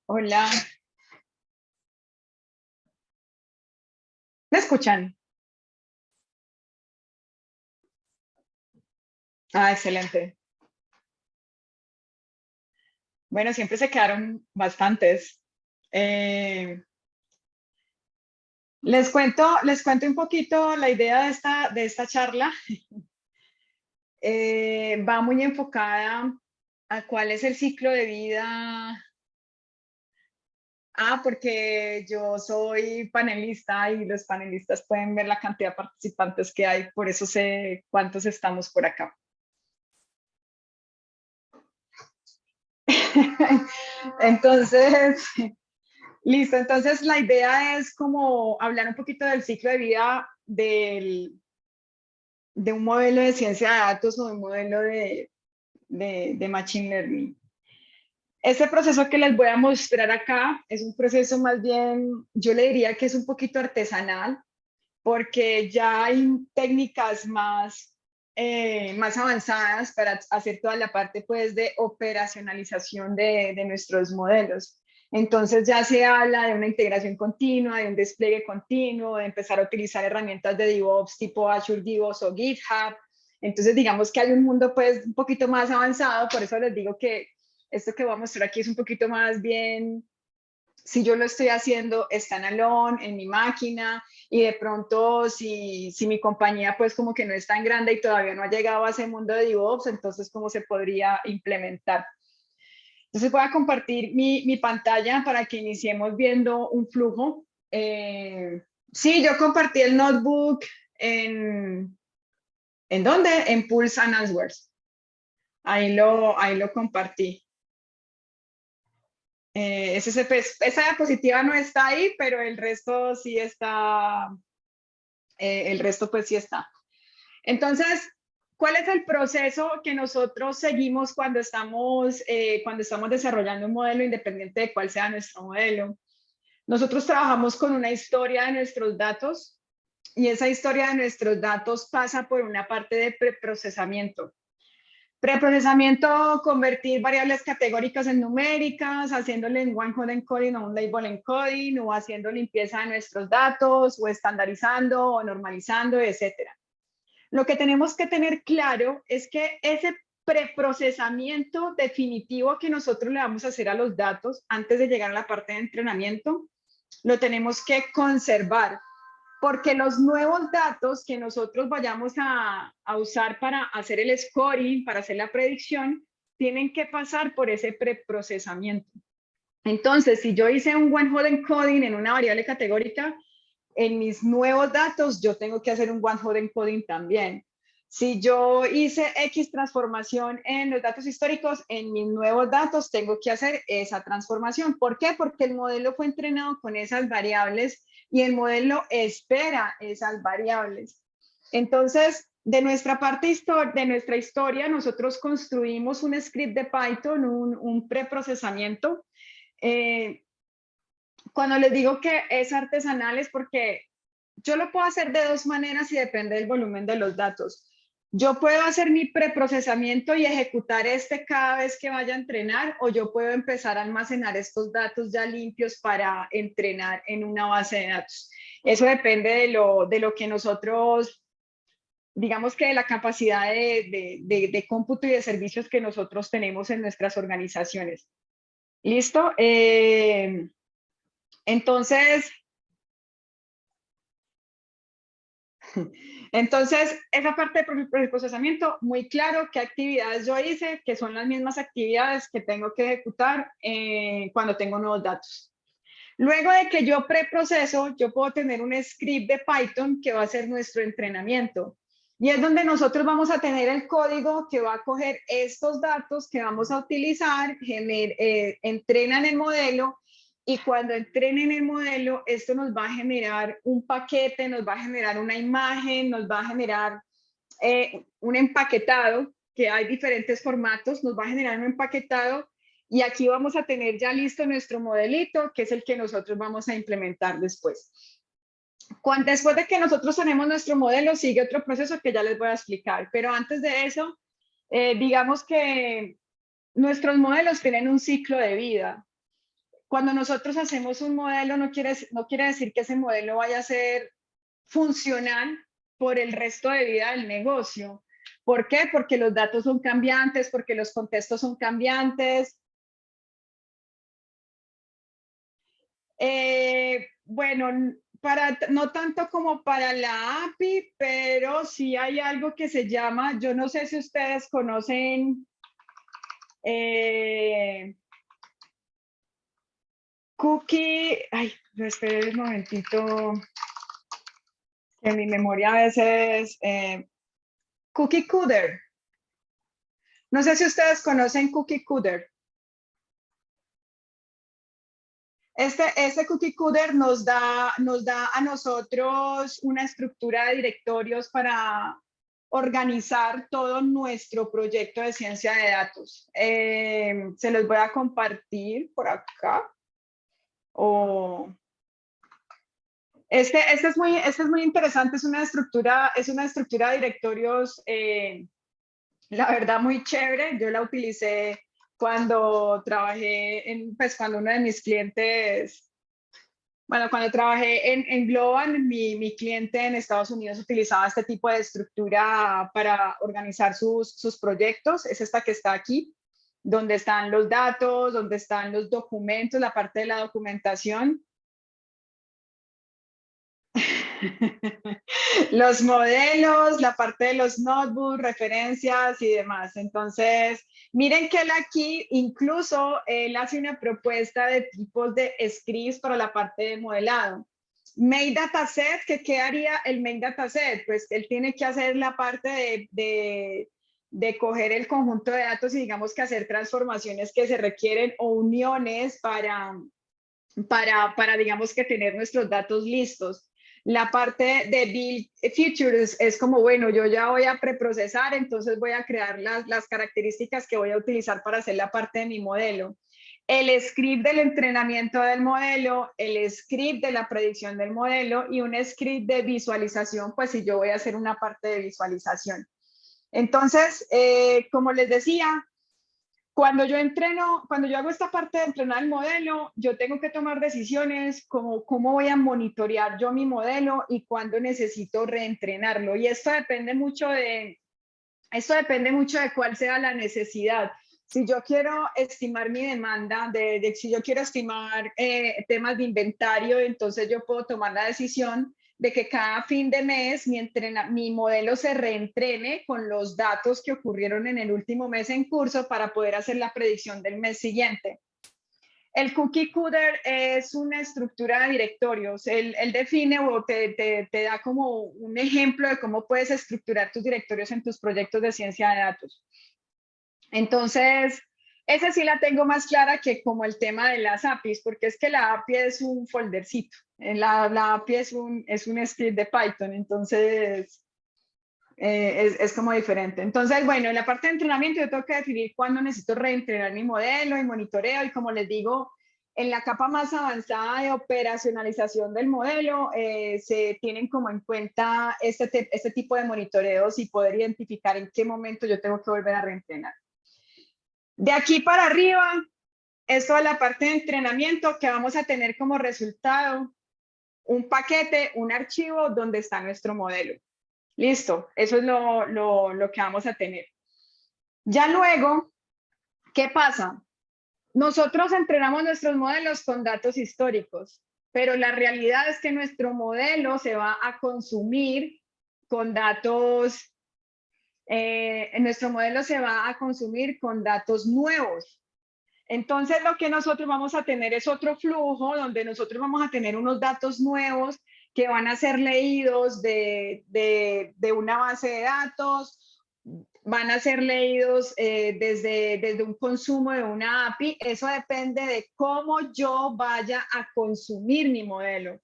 Hola, ¿me escuchan? Ah, excelente. Bueno, siempre se quedaron bastantes. Eh, les cuento un poquito la idea de esta charla. Va muy enfocada a cuál es el ciclo de vida. Porque yo soy panelista y los panelistas pueden ver la cantidad de participantes que hay, por eso sé cuántos estamos por acá. Entonces, listo, entonces la idea es como hablar un poquito del ciclo de vida de un modelo de ciencia de datos o de un modelo de Machine Learning. Este proceso que les voy a mostrar acá es un proceso más bien, yo le diría que es un poquito artesanal, porque ya hay técnicas más avanzadas para hacer toda la parte pues de operacionalización de nuestros modelos. Entonces ya se habla de una integración continua, de un despliegue continuo, de empezar a utilizar herramientas de DevOps tipo Azure DevOps o GitHub. Entonces digamos que hay un mundo pues un poquito más avanzado, por eso les digo que esto que voy a mostrar aquí es un poquito más bien si yo lo estoy haciendo standalone en mi máquina y de pronto si mi compañía pues como que no es tan grande y todavía no ha llegado a ese mundo de DevOps, entonces cómo se podría implementar. Entonces voy a compartir mi pantalla para que iniciemos viendo un flujo. Sí, yo compartí el notebook ¿en dónde? En Pulse and Answers. Ahí lo compartí. Esa diapositiva no está ahí, pero el resto sí está, el resto pues sí está. Entonces, ¿cuál es el proceso que nosotros seguimos cuando estamos desarrollando un modelo independiente de cuál sea nuestro modelo? Nosotros trabajamos con una historia de nuestros datos y esa historia de nuestros datos pasa por una parte de preprocesamiento. Preprocesamiento, convertir variables categóricas en numéricas, haciéndole en one-hot encoding o un label encoding, o haciendo limpieza de nuestros datos, o estandarizando, o normalizando, etcétera. Lo que tenemos que tener claro es que ese preprocesamiento definitivo que nosotros le vamos a hacer a los datos antes de llegar a la parte de entrenamiento, lo tenemos que conservar porque los nuevos datos que nosotros vayamos a usar para hacer el scoring, para hacer la predicción, tienen que pasar por ese preprocesamiento. Entonces, si yo hice un one-hot encoding en una variable categórica, en mis nuevos datos yo tengo que hacer un one-hot encoding también. Si yo hice X transformación en los datos históricos, en mis nuevos datos tengo que hacer esa transformación. ¿Por qué? Porque el modelo fue entrenado con esas variables y el modelo espera esas variables. Entonces, de nuestra parte de nuestra historia, nosotros construimos un script de Python, un preprocesamiento. Eh, Cuando les digo que es artesanal es porque yo lo puedo hacer de dos maneras y depende del volumen de los datos. Yo puedo hacer mi preprocesamiento y ejecutar cada vez que vaya a entrenar, o yo puedo empezar a almacenar estos datos ya limpios para entrenar en una base de datos. Eso depende de lo que nosotros, digamos que de la capacidad de cómputo y de servicios que nosotros tenemos en nuestras organizaciones. ¿Listo? Entonces, Entonces, esa parte del procesamiento, muy claro qué actividades yo hice, que son las mismas actividades que tengo que ejecutar cuando tengo nuevos datos. Luego de que yo preproceso, yo puedo tener un script de Python que va a ser nuestro entrenamiento. Y es donde nosotros vamos a tener el código que va a coger estos datos que vamos a utilizar, entrenan el modelo y cuando entrenen el modelo, esto nos va a generar un paquete, nos va a generar una imagen, nos va a generar un empaquetado, que hay diferentes formatos, nos va a generar un empaquetado y aquí vamos a tener ya listo nuestro modelito, que es el que nosotros vamos a implementar después. Después de que nosotros tenemos nuestro modelo, sigue otro proceso que ya les voy a explicar, pero antes de eso, digamos que nuestros modelos tienen un ciclo de vida. cuando nosotros hacemos un modelo, no quiere decir que ese modelo vaya a ser funcional por el resto de vida del negocio. ¿Por qué? Porque los datos son cambiantes, porque los contextos son cambiantes. Bueno, no tanto como para la API, pero sí hay algo que se llama, yo no sé si ustedes conocen cookie, ay, esperen un momentito, que mi memoria a veces, cookie Cutter. No sé si ustedes conocen cookie Cutter. Este cookie Cutter nos da a nosotros una estructura de directorios para organizar todo nuestro proyecto de ciencia de datos. Se los voy a compartir por acá. Este es muy interesante, es una estructura de directorios, la verdad, muy chévere. Yo la utilicé cuando trabajé pues cuando uno de mis clientes, bueno, cuando trabajé en Global, mi cliente en Estados Unidos utilizaba este tipo de estructura para organizar sus proyectos. Es esta que está aquí, donde están los datos, donde están los documentos, la parte de la documentación. Los modelos, la parte de los notebooks, referencias y demás. Entonces, miren que él aquí incluso él hace una propuesta de tipos de scripts para la parte de modelado. Main dataset, ¿qué haría el main dataset? Pues él tiene que hacer la parte de coger el conjunto de datos y digamos que hacer transformaciones que se requieren o uniones para digamos que tener nuestros datos listos. La parte de build features es como, bueno, yo ya voy a preprocesar, entonces voy a crear las características que voy a utilizar para hacer la parte de mi modelo. El script del entrenamiento del modelo, el script de la predicción del modelo y un script de visualización, pues si yo voy a hacer una parte de visualización. Entonces, como les decía, cuando yo hago esta parte de entrenar el modelo, yo tengo que tomar decisiones como cómo voy a monitorear yo mi modelo y cuándo necesito reentrenarlo. Y esto depende mucho de cuál sea la necesidad. Si yo quiero estimar mi demanda, si yo quiero estimar temas de inventario, entonces yo puedo tomar la decisión de que cada fin de mes mi modelo se reentrene con los datos que ocurrieron en el último mes en curso para poder hacer la predicción del mes siguiente. El cookie cutter es una estructura de directorios. Él define o te da como un ejemplo de cómo puedes estructurar tus directorios en tus proyectos de ciencia de datos. Entonces, esa sí la tengo más clara que como el tema de las APIs, porque es que la API es un foldercito. La API es un script de Python, entonces es como diferente. Entonces, bueno, en la parte de entrenamiento yo tengo que definir cuándo necesito reentrenar mi modelo y monitoreo y como les digo, en la capa más avanzada de operacionalización del modelo se tienen como en cuenta este tipo de monitoreos y poder identificar en qué momento yo tengo que volver a reentrenar. De aquí para arriba es toda la parte de entrenamiento que vamos a tener como resultado un paquete, un archivo donde está nuestro modelo. Listo, eso es lo que vamos a tener. Ya luego, ¿qué pasa? Nosotros entrenamos nuestros modelos con datos históricos, pero la realidad es que nuestro modelo se va a consumir con datos, nuestro modelo se va a consumir con datos nuevos. Entonces, lo que nosotros vamos a tener es otro flujo donde nosotros vamos a tener unos datos nuevos que van a ser leídos de una base de datos, van a ser leídos desde un consumo de una API. Eso depende de cómo yo vaya a consumir mi modelo.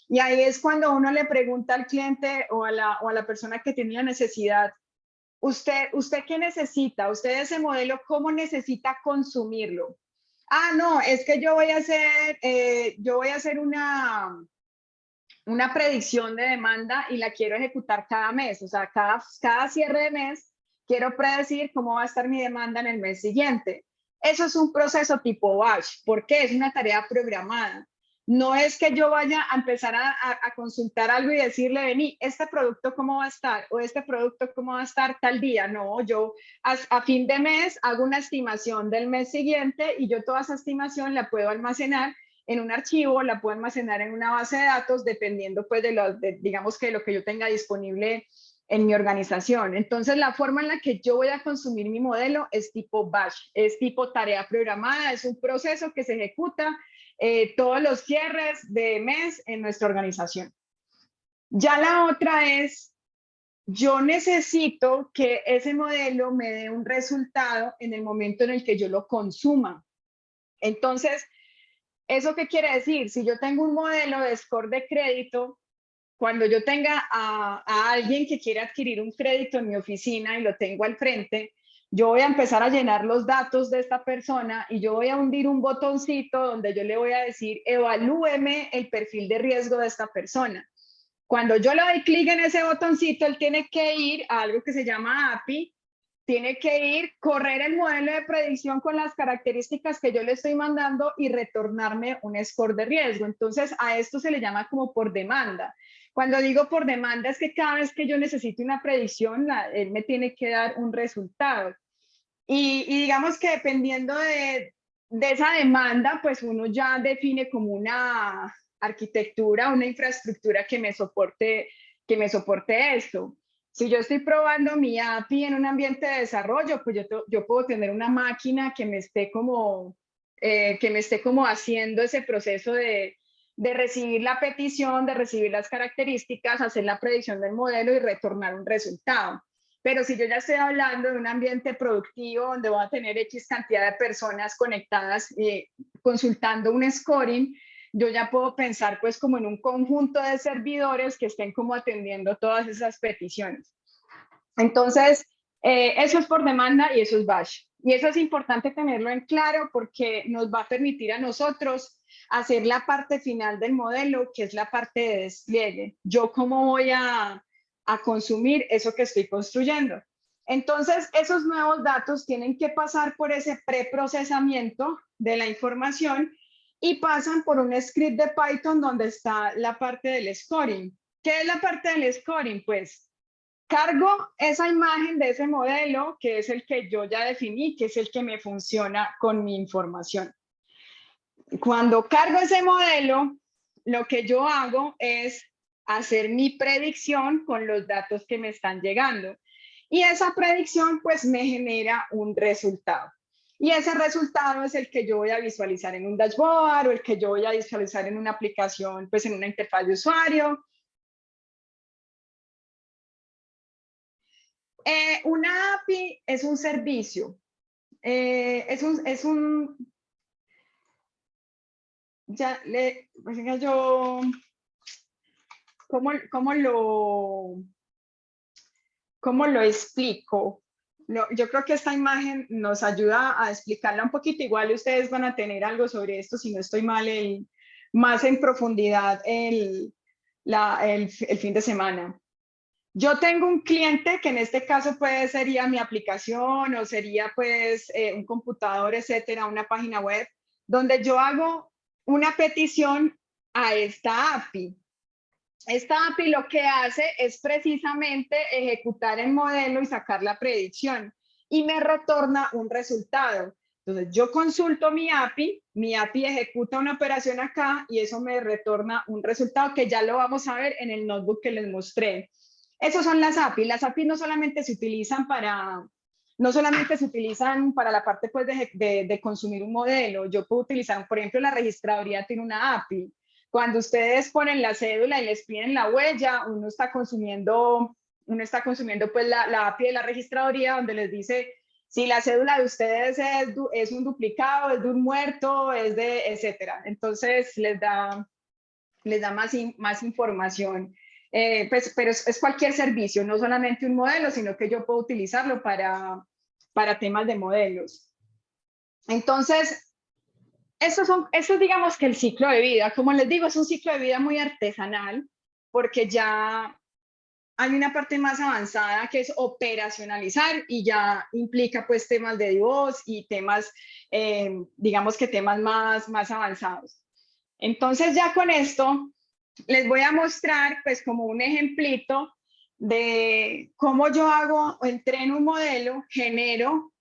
Y ahí es cuando uno le pregunta al cliente o a la persona que tiene la necesidad, ¿Usted qué necesita? ¿Usted ese modelo cómo necesita consumirlo? Ah, no, es que yo voy a hacer una predicción de demanda y la quiero ejecutar cada mes. O sea, cada cierre de mes quiero predecir cómo va a estar mi demanda en el mes siguiente. Eso es un proceso tipo batch, porque es una tarea programada. No es que yo vaya a empezar a consultar algo y decirle, vení, este producto cómo va a estar o este producto cómo va a estar tal día. No, yo a fin de mes hago una estimación del mes siguiente y yo toda esa estimación la puedo almacenar en un archivo, la puedo almacenar en una base de datos, dependiendo pues digamos que lo que yo tenga disponible en mi organización. Entonces, la forma en la que yo voy a consumir mi modelo es tipo batch, es tipo tarea programada, es un proceso que se ejecuta todos los cierres de mes en nuestra organización. Ya la otra es, yo necesito que ese modelo me dé un resultado en el momento en el que yo lo consuma. Entonces, ¿eso qué quiere decir? Si yo tengo un modelo de score de crédito, cuando yo tenga a alguien que quiere adquirir un crédito en mi oficina y lo tengo al frente, yo voy a empezar a llenar los datos de esta persona y yo voy a hundir un botoncito donde yo le voy a decir, evalúeme el perfil de riesgo de esta persona. Cuando yo le doy clic en ese botoncito, él tiene que ir a algo que se llama API, tiene que ir, correr el modelo de predicción con las características que yo le estoy mandando y retornarme un score de riesgo. Entonces, a esto se le llama como por demanda. Cuando digo por demanda es que cada vez que yo necesito una predicción, él me tiene que dar un resultado. Y digamos que dependiendo de esa demanda, pues uno ya define como una arquitectura, una infraestructura que me soporte esto. Si yo estoy probando mi API en un ambiente de desarrollo, pues yo puedo tener una máquina que me esté como haciendo ese proceso de recibir la petición, de recibir las características, hacer la predicción del modelo y retornar un resultado. Pero si yo ya estoy hablando de un ambiente productivo donde voy a tener X cantidad de personas conectadas consultando un scoring, yo ya puedo pensar pues como en un conjunto de servidores que estén como atendiendo todas esas peticiones. Entonces, eso es por demanda y eso es batch. Y eso es importante tenerlo en claro porque nos va a permitir a nosotros hacer la parte final del modelo, que es la parte de despliegue. Yo cómo voy a consumir eso que estoy construyendo. Entonces, esos nuevos datos tienen que pasar por ese preprocesamiento de la información y pasan por un script de Python donde está la parte del scoring. ¿Qué es la parte del scoring? Pues cargo esa imagen de ese modelo, que es el que yo ya definí, que es el que me funciona con mi información. Cuando cargo ese modelo, lo que yo hago es hacer mi predicción con los datos que me están llegando. Y esa predicción pues me genera un resultado. Y ese resultado es el que yo voy a visualizar en un dashboard o el que yo voy a visualizar en una aplicación, pues en una interfaz de usuario. Una API es un servicio. Ya le, pues yo, ¿cómo lo explico? Yo creo que esta imagen nos ayuda a explicarla un poquito. Igual ustedes van a tener algo sobre esto, si no estoy mal, más en profundidad el fin de semana. Yo tengo un cliente que en este caso sería mi aplicación o sería pues un computador, etcétera, una página web, donde yo hago una petición a esta API. Esta API lo que hace es precisamente ejecutar el modelo y sacar la predicción y me retorna un resultado. Entonces yo consulto mi API ejecuta una operación acá y eso me retorna un resultado que ya lo vamos a ver en el notebook que les mostré. Esas son las API. Las API no solamente se utilizan para la parte pues, de consumir un modelo. Yo puedo utilizar, por ejemplo, la registraduría tiene una API. Cuando ustedes ponen la cédula y les piden la huella, uno está consumiendo pues la API de la registraduría donde les dice si la cédula de ustedes es un duplicado, es de un muerto, es de etcétera. Entonces les da más información. Pues, pero es cualquier servicio, no solamente un modelo, sino que yo puedo utilizarlo para temas de modelos. Entonces, eso es digamos que el ciclo de vida. Como les digo, es un ciclo de vida muy artesanal, porque ya hay una parte más avanzada que es operacionalizar y ya implica pues temas de voz y temas, digamos que temas más avanzados. Entonces ya con esto les voy a mostrar pues como un ejemplito de cómo yo hago o entreno un modelo, genero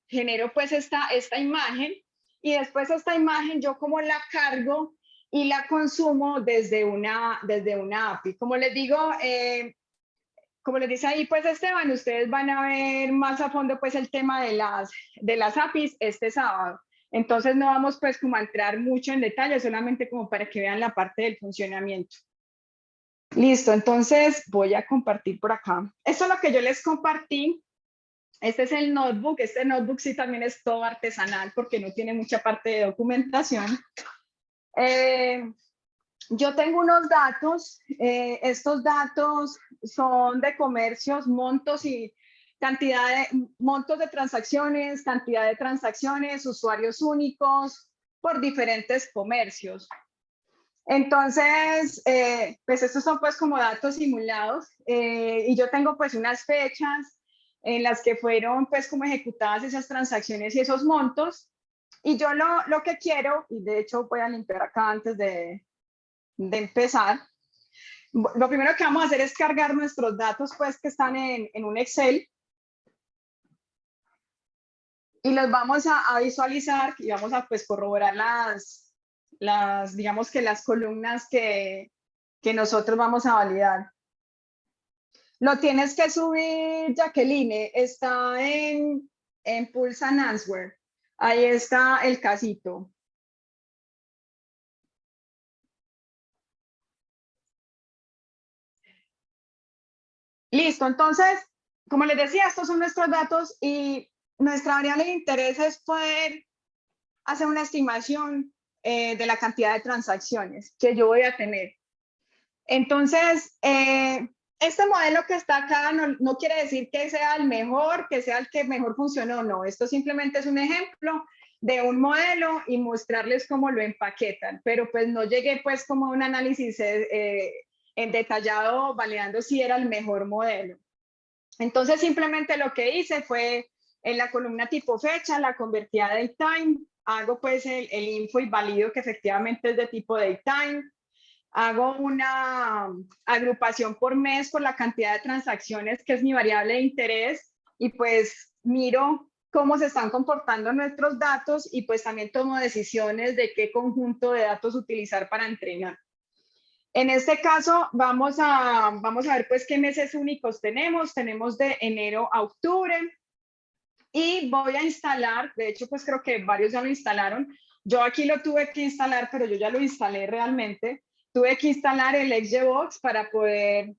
pues esta imagen y después esta imagen yo como la cargo y la consumo desde una API. Como les dice ahí, pues Esteban, ustedes van a ver más a fondo pues el tema de las APIs este sábado. Entonces no vamos pues como a entrar mucho en detalle, solamente como para que vean la parte del funcionamiento. Listo, entonces voy a compartir por acá. Esto es lo que yo les compartí. Este es el notebook. Este notebook sí también es todo artesanal porque no tiene mucha parte de documentación. Yo tengo unos datos. Estos datos son de comercios, montos y montos de transacciones, usuarios únicos por diferentes comercios. Entonces, pues estos son pues como datos simulados y yo tengo pues unas fechas en las que fueron pues como ejecutadas esas transacciones y esos montos. Y yo lo que quiero, y de hecho voy a limpiar acá antes de empezar, lo primero que vamos a hacer es cargar nuestros datos pues que están en un Excel y los vamos a visualizar y vamos a pues corroborar digamos que las columnas que nosotros vamos a validar. Lo tienes que subir, Jacqueline, está en Pulse and Answer. Ahí está el casito. Listo, entonces, como les decía, estos son nuestros datos y nuestra variable de interés es poder hacer una estimación de la cantidad de transacciones que yo voy a tener. Entonces, este modelo que está acá no quiere decir que sea el mejor, que sea el que mejor funcionó, no. Esto simplemente es un ejemplo de un modelo y mostrarles cómo lo empaquetan, pero pues no llegué pues como a un análisis en detallado validando si era el mejor modelo. Entonces simplemente lo que hice fue en la columna tipo fecha, la convertí a datetime, hago pues el info y valido que efectivamente es de tipo datetime, hago una agrupación por mes por la cantidad de transacciones, que es mi variable de interés, y pues miro cómo se están comportando nuestros datos y pues también tomo decisiones de qué conjunto de datos utilizar para entrenar. En este caso vamos a ver pues qué meses únicos tenemos. Tenemos de enero a octubre y voy a instalar, de hecho pues creo que varios ya lo instalaron. Yo aquí lo tuve que instalar, pero yo ya lo instalé realmente. Tuve que instalar el XGBox para poder...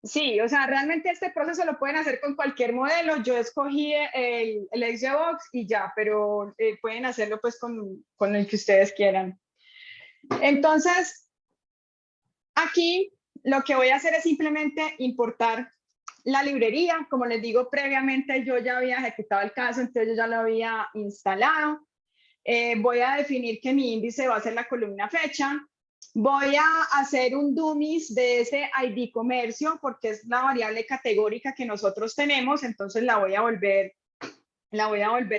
Sí, o sea, realmente este proceso lo pueden hacer con cualquier modelo. Yo escogí el XGBox y ya, pero pueden hacerlo pues con el que ustedes quieran. Entonces, aquí lo que voy a hacer es simplemente importar la librería. Como les digo previamente, yo ya había ejecutado el caso, entonces yo ya lo había instalado. Voy a definir que mi índice va a ser la columna fecha. Voy a hacer un dummies de ese ID comercio porque es la variable categórica que nosotros tenemos, entonces la voy a volver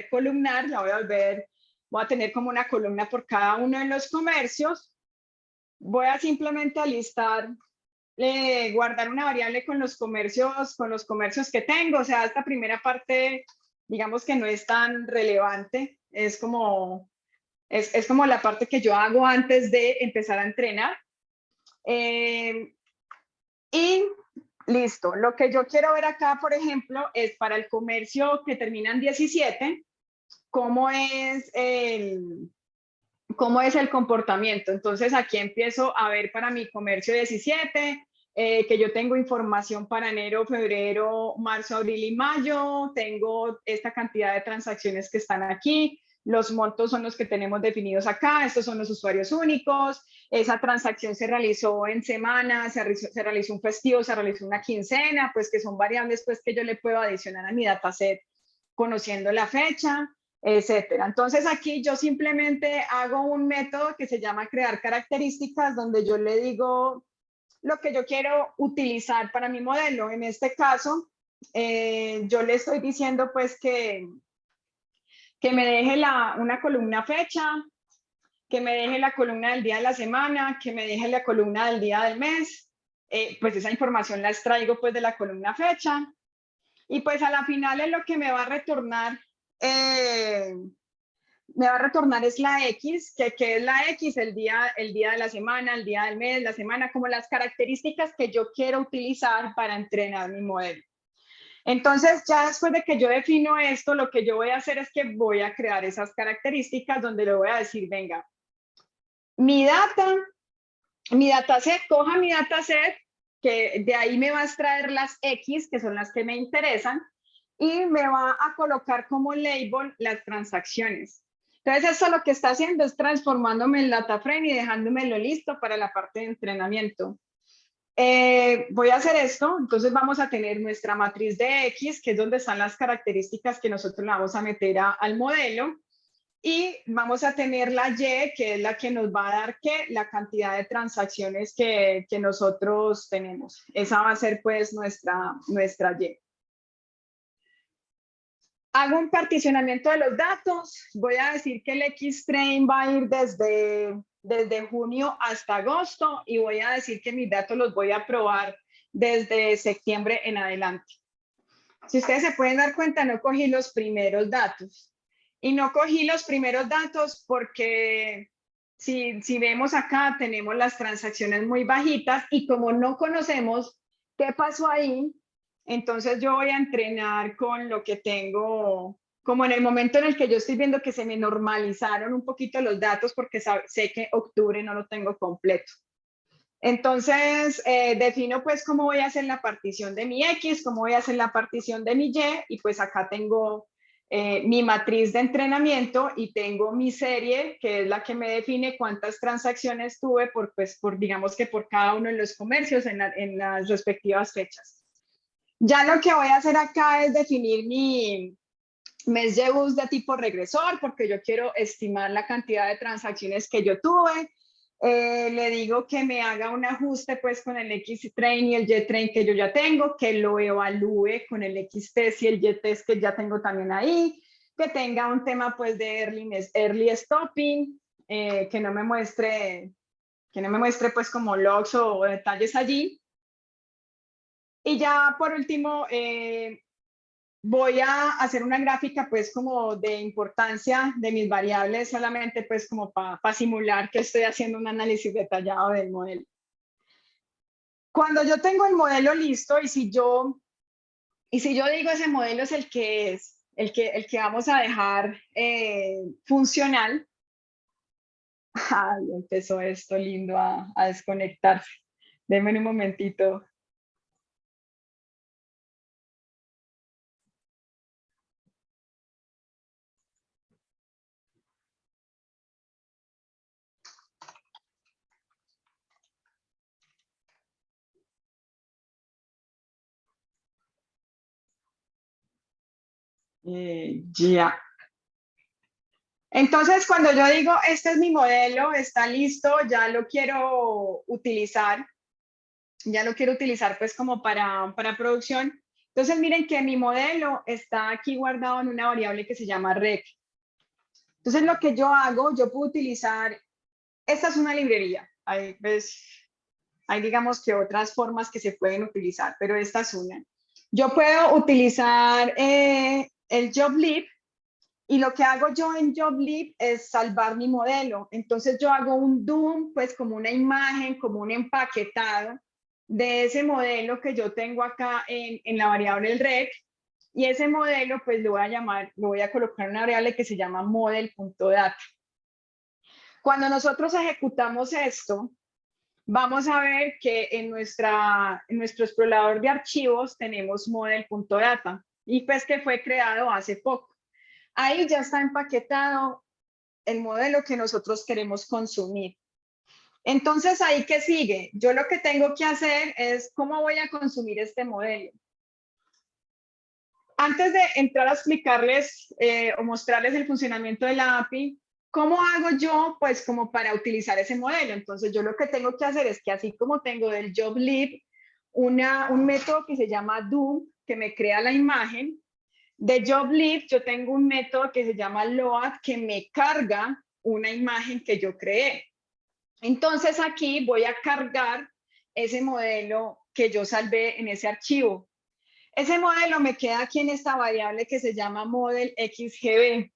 columnar, voy a tener como una columna por cada uno de los comercios. Voy a simplemente alistar, guardar una variable con los comercios que tengo. O sea, esta primera parte, digamos que no es tan relevante, es como la parte que yo hago antes de empezar a entrenar. Y listo. Lo que yo quiero ver acá, por ejemplo, es para el comercio que termina en 17, cómo es el comportamiento. Entonces aquí empiezo a ver para mi comercio 17, que yo tengo información para enero, febrero, marzo, abril y mayo, tengo esta cantidad de transacciones que están aquí, los montos son los que tenemos definidos acá, estos son los usuarios únicos, esa transacción se realizó en semana, se realizó un festivo, se realizó una quincena, pues que son variables pues que yo le puedo adicionar a mi dataset conociendo la fecha, etcétera. Entonces aquí yo simplemente hago un método que se llama crear características, donde yo le digo lo que yo quiero utilizar para mi modelo. En este caso, yo le estoy diciendo pues que me deje una columna fecha, que me deje la columna del día de la semana, que me deje la columna del día del mes. Pues esa información la extraigo pues de la columna fecha. Y pues a la final es lo que me va a retornar. Me va a retornar es la X, que es la X, el día de la semana, el día del mes, la semana, como las características que yo quiero utilizar para entrenar mi modelo. Entonces, ya después de que yo defino esto, lo que yo voy a hacer es que voy a crear esas características donde le voy a decir, venga, mi dataset, coja mi dataset, que de ahí me va a extraer las X, que son las que me interesan, y me va a colocar como label las transacciones. Entonces, eso lo que está haciendo es transformándome en DataFrame y dejándomelo listo para la parte de entrenamiento. Voy a hacer esto, entonces vamos a tener nuestra matriz de X, que es donde están las características que nosotros le vamos a meter al modelo, y vamos a tener la Y, que es la que nos va a dar la cantidad de transacciones que nosotros tenemos. Esa va a ser pues nuestra Y. Hago un particionamiento de los datos. Voy a decir que el X-Train va a ir desde junio hasta agosto y voy a decir que mis datos los voy a probar desde septiembre en adelante. Si ustedes se pueden dar cuenta, no cogí los primeros datos. Y no cogí los primeros datos porque si vemos acá, tenemos las transacciones muy bajitas y como no conocemos qué pasó ahí, entonces yo voy a entrenar con lo que tengo, como en el momento en el que yo estoy viendo que se me normalizaron un poquito los datos porque sé que octubre no lo tengo completo. Entonces, defino pues cómo voy a hacer la partición de mi X, cómo voy a hacer la partición de mi Y, y pues acá tengo mi matriz de entrenamiento y tengo mi serie, que es la que me define cuántas transacciones tuve digamos que por cada uno de los comercios en las respectivas fechas. Ya lo que voy a hacer acá es definir mi mes de bus de tipo regresor, porque yo quiero estimar la cantidad de transacciones que yo tuve. Le digo que me haga un ajuste pues con el X-Train y el Y-Train que yo ya tengo, que lo evalúe con el X-Test y el Y-Test que ya tengo también ahí, que tenga un tema pues de early stopping, que no me muestre pues como logs o detalles allí. Y ya por último, voy a hacer una gráfica pues como de importancia de mis variables solamente pues como para simular que estoy haciendo un análisis detallado del modelo. Cuando yo tengo el modelo listo y si yo digo ese modelo es el que vamos a dejar funcional, ay, empezó esto lindo a desconectarse. Denme un momentito. Ya. Entonces, cuando yo digo, este es mi modelo, está listo, ya lo quiero utilizar pues como para producción. Entonces, miren que mi modelo está aquí guardado en una variable que se llama rec. Entonces, lo que yo hago, yo puedo utilizar, esta es una librería, hay digamos que otras formas que se pueden utilizar, pero esta es una. Yo puedo utilizar el joblib. Y lo que hago yo en joblib es salvar mi modelo. Entonces yo hago un DOM, pues como una imagen, como un empaquetado de ese modelo que yo tengo acá en la variable el rec. Y ese modelo pues lo voy a colocar una variable que se llama model.data. Cuando nosotros ejecutamos esto, vamos a ver que en nuestro explorador de archivos tenemos model.data y pues que fue creado hace poco. Ahí ya está empaquetado el modelo que nosotros queremos consumir. Entonces, ¿ahí qué sigue? Yo lo que tengo que hacer es cómo voy a consumir este modelo. Antes de entrar a explicarles o mostrarles el funcionamiento de la API, ¿Cómo hago yo, pues, como para utilizar ese modelo? Entonces, yo lo que tengo que hacer es que así como tengo del job lib un método que se llama do, que me crea la imagen, de job lib yo tengo un método que se llama load, que me carga una imagen que yo creé. Entonces, aquí voy a cargar ese modelo que yo salvé en ese archivo. Ese modelo me queda aquí en esta variable que se llama model XGB.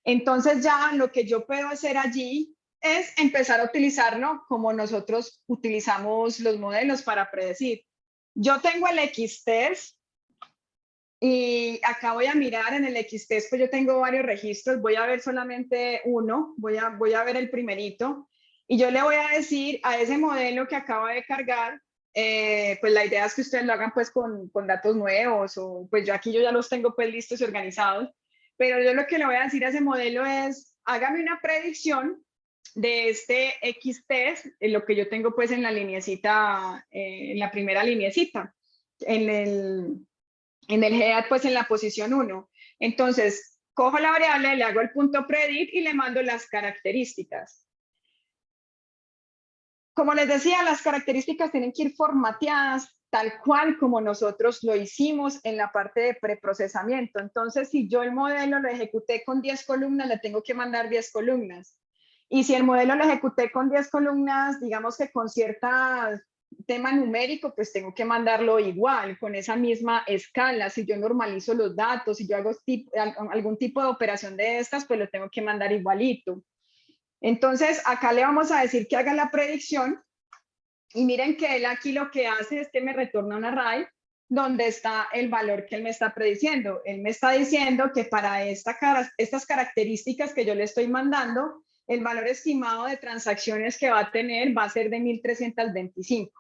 Entonces ya lo que yo puedo hacer allí es empezar a utilizarlo como nosotros utilizamos los modelos para predecir. Yo tengo el Xtest y acá voy a mirar en el Xtest, pues yo tengo varios registros, voy a ver solamente uno, voy a ver el primerito y yo le voy a decir a ese modelo que acaba de cargar, pues la idea es que ustedes lo hagan pues con datos nuevos o pues yo aquí yo ya los tengo pues listos y organizados, pero yo lo que le voy a decir a ese modelo es, hágame una predicción de este Xtest, lo que yo tengo pues en la lineecita, en la primera lineecita, en el head, pues en la posición 1. Entonces, cojo la variable, le hago el punto predict y le mando las características. Como les decía, las características tienen que ir formateadas tal cual como nosotros lo hicimos en la parte de preprocesamiento. Entonces, si yo el modelo lo ejecuté con 10 columnas, le tengo que mandar 10 columnas. Y si el modelo lo ejecuté con 10 columnas, digamos que con cierta tema numérico, pues tengo que mandarlo igual, con esa misma escala. Si yo normalizo los datos, si yo hago algún tipo de operación de estas, pues lo tengo que mandar igualito. Entonces, acá le vamos a decir que haga la predicción y miren que él aquí lo que hace es que me retorna un array donde está el valor que él me está prediciendo. Él me está diciendo que para estas características que yo le estoy mandando, el valor estimado de transacciones que va a tener va a ser de 1325.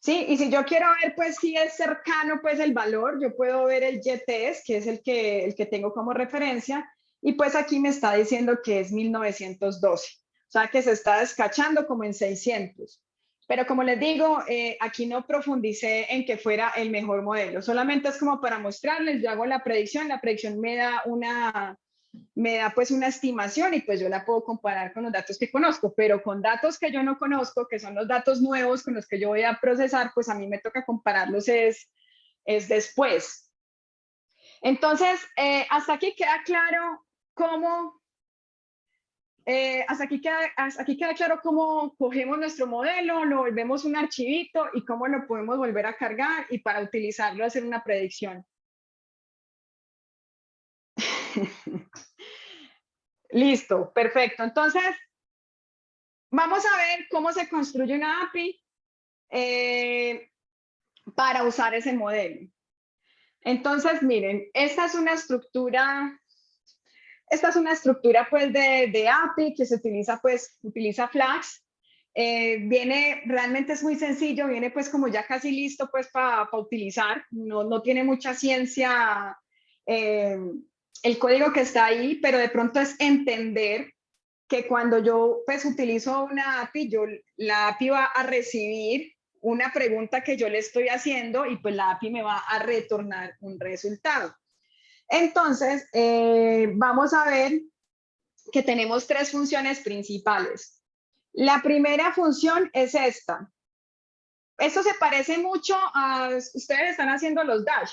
¿Sí? Y si yo quiero ver, pues, si es cercano, pues, el valor, yo puedo ver el YTS, que es el que tengo como referencia, y pues aquí me está diciendo que es 1912. O sea, que se está descachando como en 600. Pero como les digo, aquí no profundicé en que fuera el mejor modelo. Solamente es como para mostrarles, yo hago la predicción me da pues una estimación y pues yo la puedo comparar con los datos que conozco, pero con datos que yo no conozco, que son los datos nuevos con los que yo voy a procesar, pues a mí me toca compararlos es después. Entonces, hasta aquí queda claro cómo, hasta aquí queda claro cómo cogemos nuestro modelo, lo volvemos un archivito y cómo lo podemos volver a cargar y para utilizarlo hacer una predicción. Listo, perfecto. Entonces, vamos a ver cómo se construye una API para usar ese modelo. Entonces, miren, esta es una estructura pues de API que se utiliza utiliza Flask. Realmente es muy sencillo, viene pues como ya casi listo pues para utilizar, no tiene mucha ciencia el código que está ahí, pero de pronto es entender que cuando yo pues utilizo una API, la API va a recibir una pregunta que yo le estoy haciendo y pues la API me va a retornar un resultado. Entonces, vamos a ver que tenemos tres funciones principales. La primera función es esta. Esto se parece mucho a, ustedes están haciendo los Dash.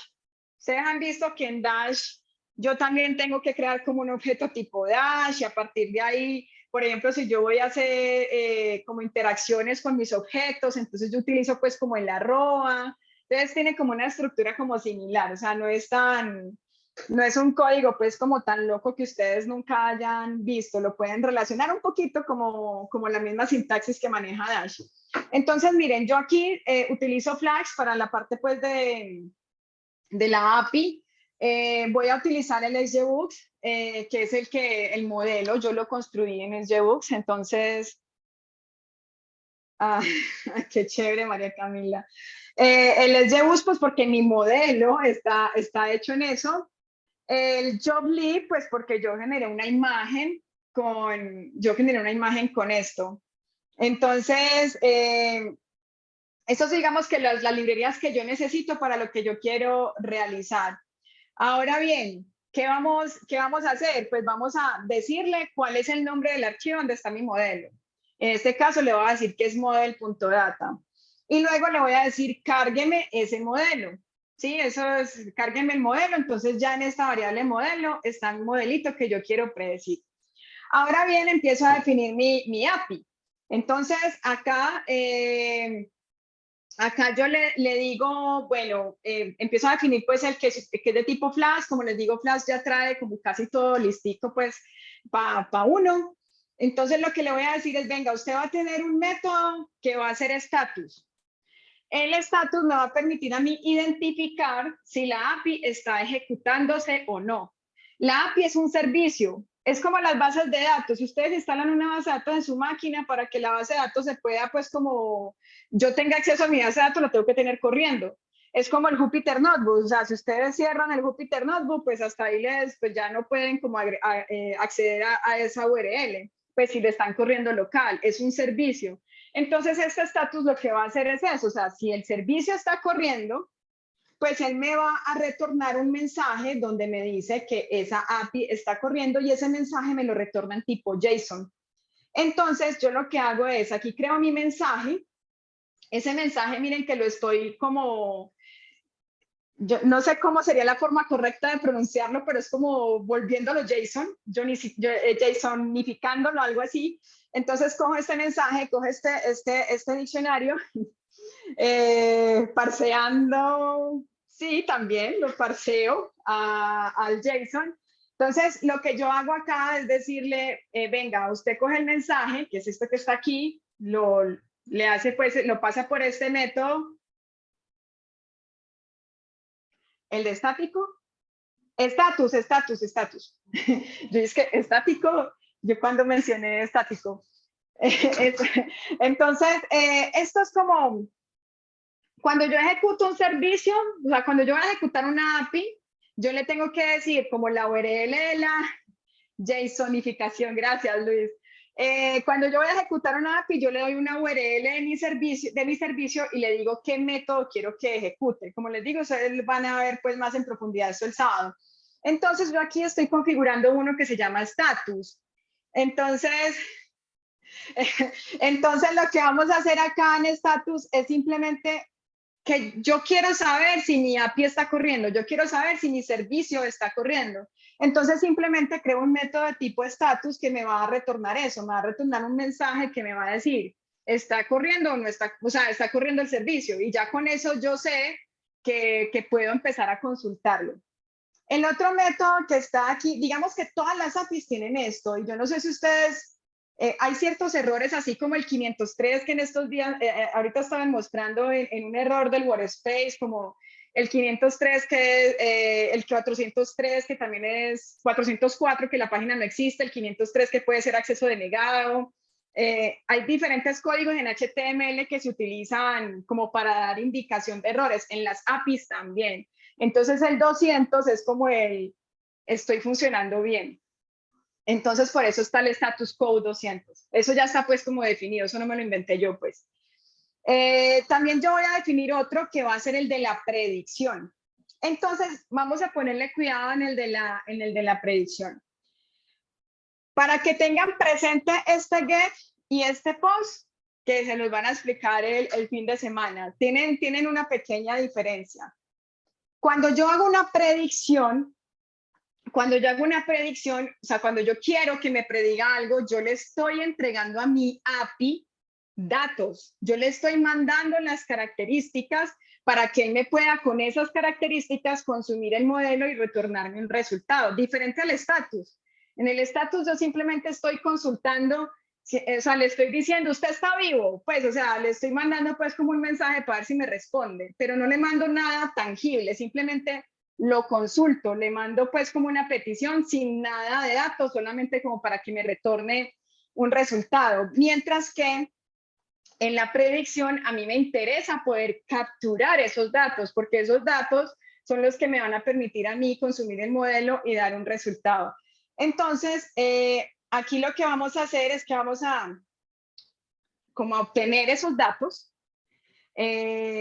Ustedes han visto que en Dash yo también tengo que crear como un objeto tipo Dash y a partir de ahí, por ejemplo, si yo voy a hacer como interacciones con mis objetos, entonces yo utilizo pues como el arroba. Entonces tiene como una estructura como similar, o sea, no es un código pues como tan loco que ustedes nunca hayan visto, lo pueden relacionar un poquito como la misma sintaxis que maneja Dash. Entonces, miren, yo aquí utilizo Flask para la parte pues de la API. Voy a utilizar el SGBooks, que es el modelo, yo lo construí en SGBooks, entonces, qué chévere, María Camila. El SGBooks, pues porque mi modelo está hecho en eso. El JobLib, pues porque yo generé una imagen con esto. Entonces, estas digamos que las librerías que yo necesito para lo que yo quiero realizar. Ahora bien, ¿qué vamos a hacer? Pues vamos a decirle cuál es el nombre del archivo donde está mi modelo. En este caso le voy a decir que es model.data. Y luego le voy a decir, cárgueme ese modelo. Sí, eso es, cárgueme el modelo. Entonces ya en esta variable modelo está el modelito que yo quiero predecir. Ahora bien, empiezo a definir mi API. Entonces, acá yo le digo, bueno, empiezo a definir pues el que es de tipo Flash. Como les digo, Flash ya trae como casi todo listico pues para uno. Entonces lo que le voy a decir es, venga, usted va a tener un método que va a ser status. El status me va a permitir a mí identificar si la API está ejecutándose o no. La API es un servicio, es como las bases de datos. Si ustedes instalan una base de datos en su máquina para que la base de datos se pueda, pues como yo tenga acceso a mi base de datos, lo tengo que tener corriendo. Es como el Jupyter Notebook, o sea, si ustedes cierran el Jupyter Notebook, pues hasta ahí pues ya no pueden como acceder a esa URL, pues si le están corriendo local, es un servicio. Entonces, este estatus lo que va a hacer es eso, o sea, si el servicio está corriendo, pues él me va a retornar un mensaje donde me dice que esa API está corriendo y ese mensaje me lo retorna en tipo JSON. Entonces, yo lo que hago es, aquí creo mi mensaje, ese mensaje, miren que lo estoy como, yo no sé cómo sería la forma correcta de pronunciarlo, pero es como volviéndolo JSON, JSONificándolo, algo así. Entonces cojo este mensaje, cojo este diccionario, parseando, sí, también lo parseo al JSON. Entonces, lo que yo hago acá es decirle, venga, usted coge el mensaje, que es esto que está aquí, le hace, pues, lo pasa por este método, el de estático, estatus. Yo es que estático, yo cuando mencioné estático. Entonces, esto es como, cuando yo ejecuto un servicio, o sea, cuando yo voy a ejecutar una API, yo le tengo que decir como la URL de la JSONificación, gracias Luis. Cuando yo voy a ejecutar una API, yo le doy una URL de mi servicio y le digo qué método quiero que ejecute. Como les digo, ustedes van a ver pues más en profundidad esto el sábado. Entonces yo aquí estoy configurando uno que se llama status. Entonces, entonces lo que vamos a hacer acá en status es simplemente que yo quiero saber si mi API está corriendo, yo quiero saber si mi servicio está corriendo. Entonces simplemente creo un método de tipo status que me va a retornar eso, me va a retornar un mensaje que me va a decir, está corriendo o no está, o sea, está corriendo el servicio. Y ya con eso yo sé que puedo empezar a consultarlo. El otro método que está aquí, digamos que todas las APIs tienen esto, y yo no sé si ustedes, hay ciertos errores, así como el 503, que en estos días, ahorita estaban mostrando en un error del Workspace, como el 503, el 403, que también es 404, que la página no existe, el 503, que puede ser acceso denegado. Hay diferentes códigos en HTML que se utilizan como para dar indicación de errores, en las APIs también. Entonces el 200 es como estoy funcionando bien. Entonces por eso está el status code 200. Eso ya está pues como definido, eso no me lo inventé yo pues. También yo voy a definir otro que va a ser el de la predicción. Entonces vamos a ponerle cuidado en el de la predicción. Para que tengan presente este get y este post, que se los van a explicar el fin de semana, tienen una pequeña diferencia. Cuando yo hago una predicción, o sea, cuando yo quiero que me prediga algo, yo le estoy entregando a mi API datos. Yo le estoy mandando las características para que él me pueda con esas características consumir el modelo y retornarme un resultado, diferente al estatus. En el estatus yo simplemente estoy consultando, o sea, le estoy diciendo, usted está vivo, pues, o sea, le estoy mandando pues como un mensaje para ver si me responde, pero no le mando nada tangible, simplemente lo consulto, le mando pues como una petición sin nada de datos, solamente como para que me retorne un resultado. Mientras que en la predicción a mí me interesa poder capturar esos datos, porque esos datos son los que me van a permitir a mí consumir el modelo y dar un resultado. Entonces, aquí lo que vamos a hacer es que vamos a como a obtener esos datos.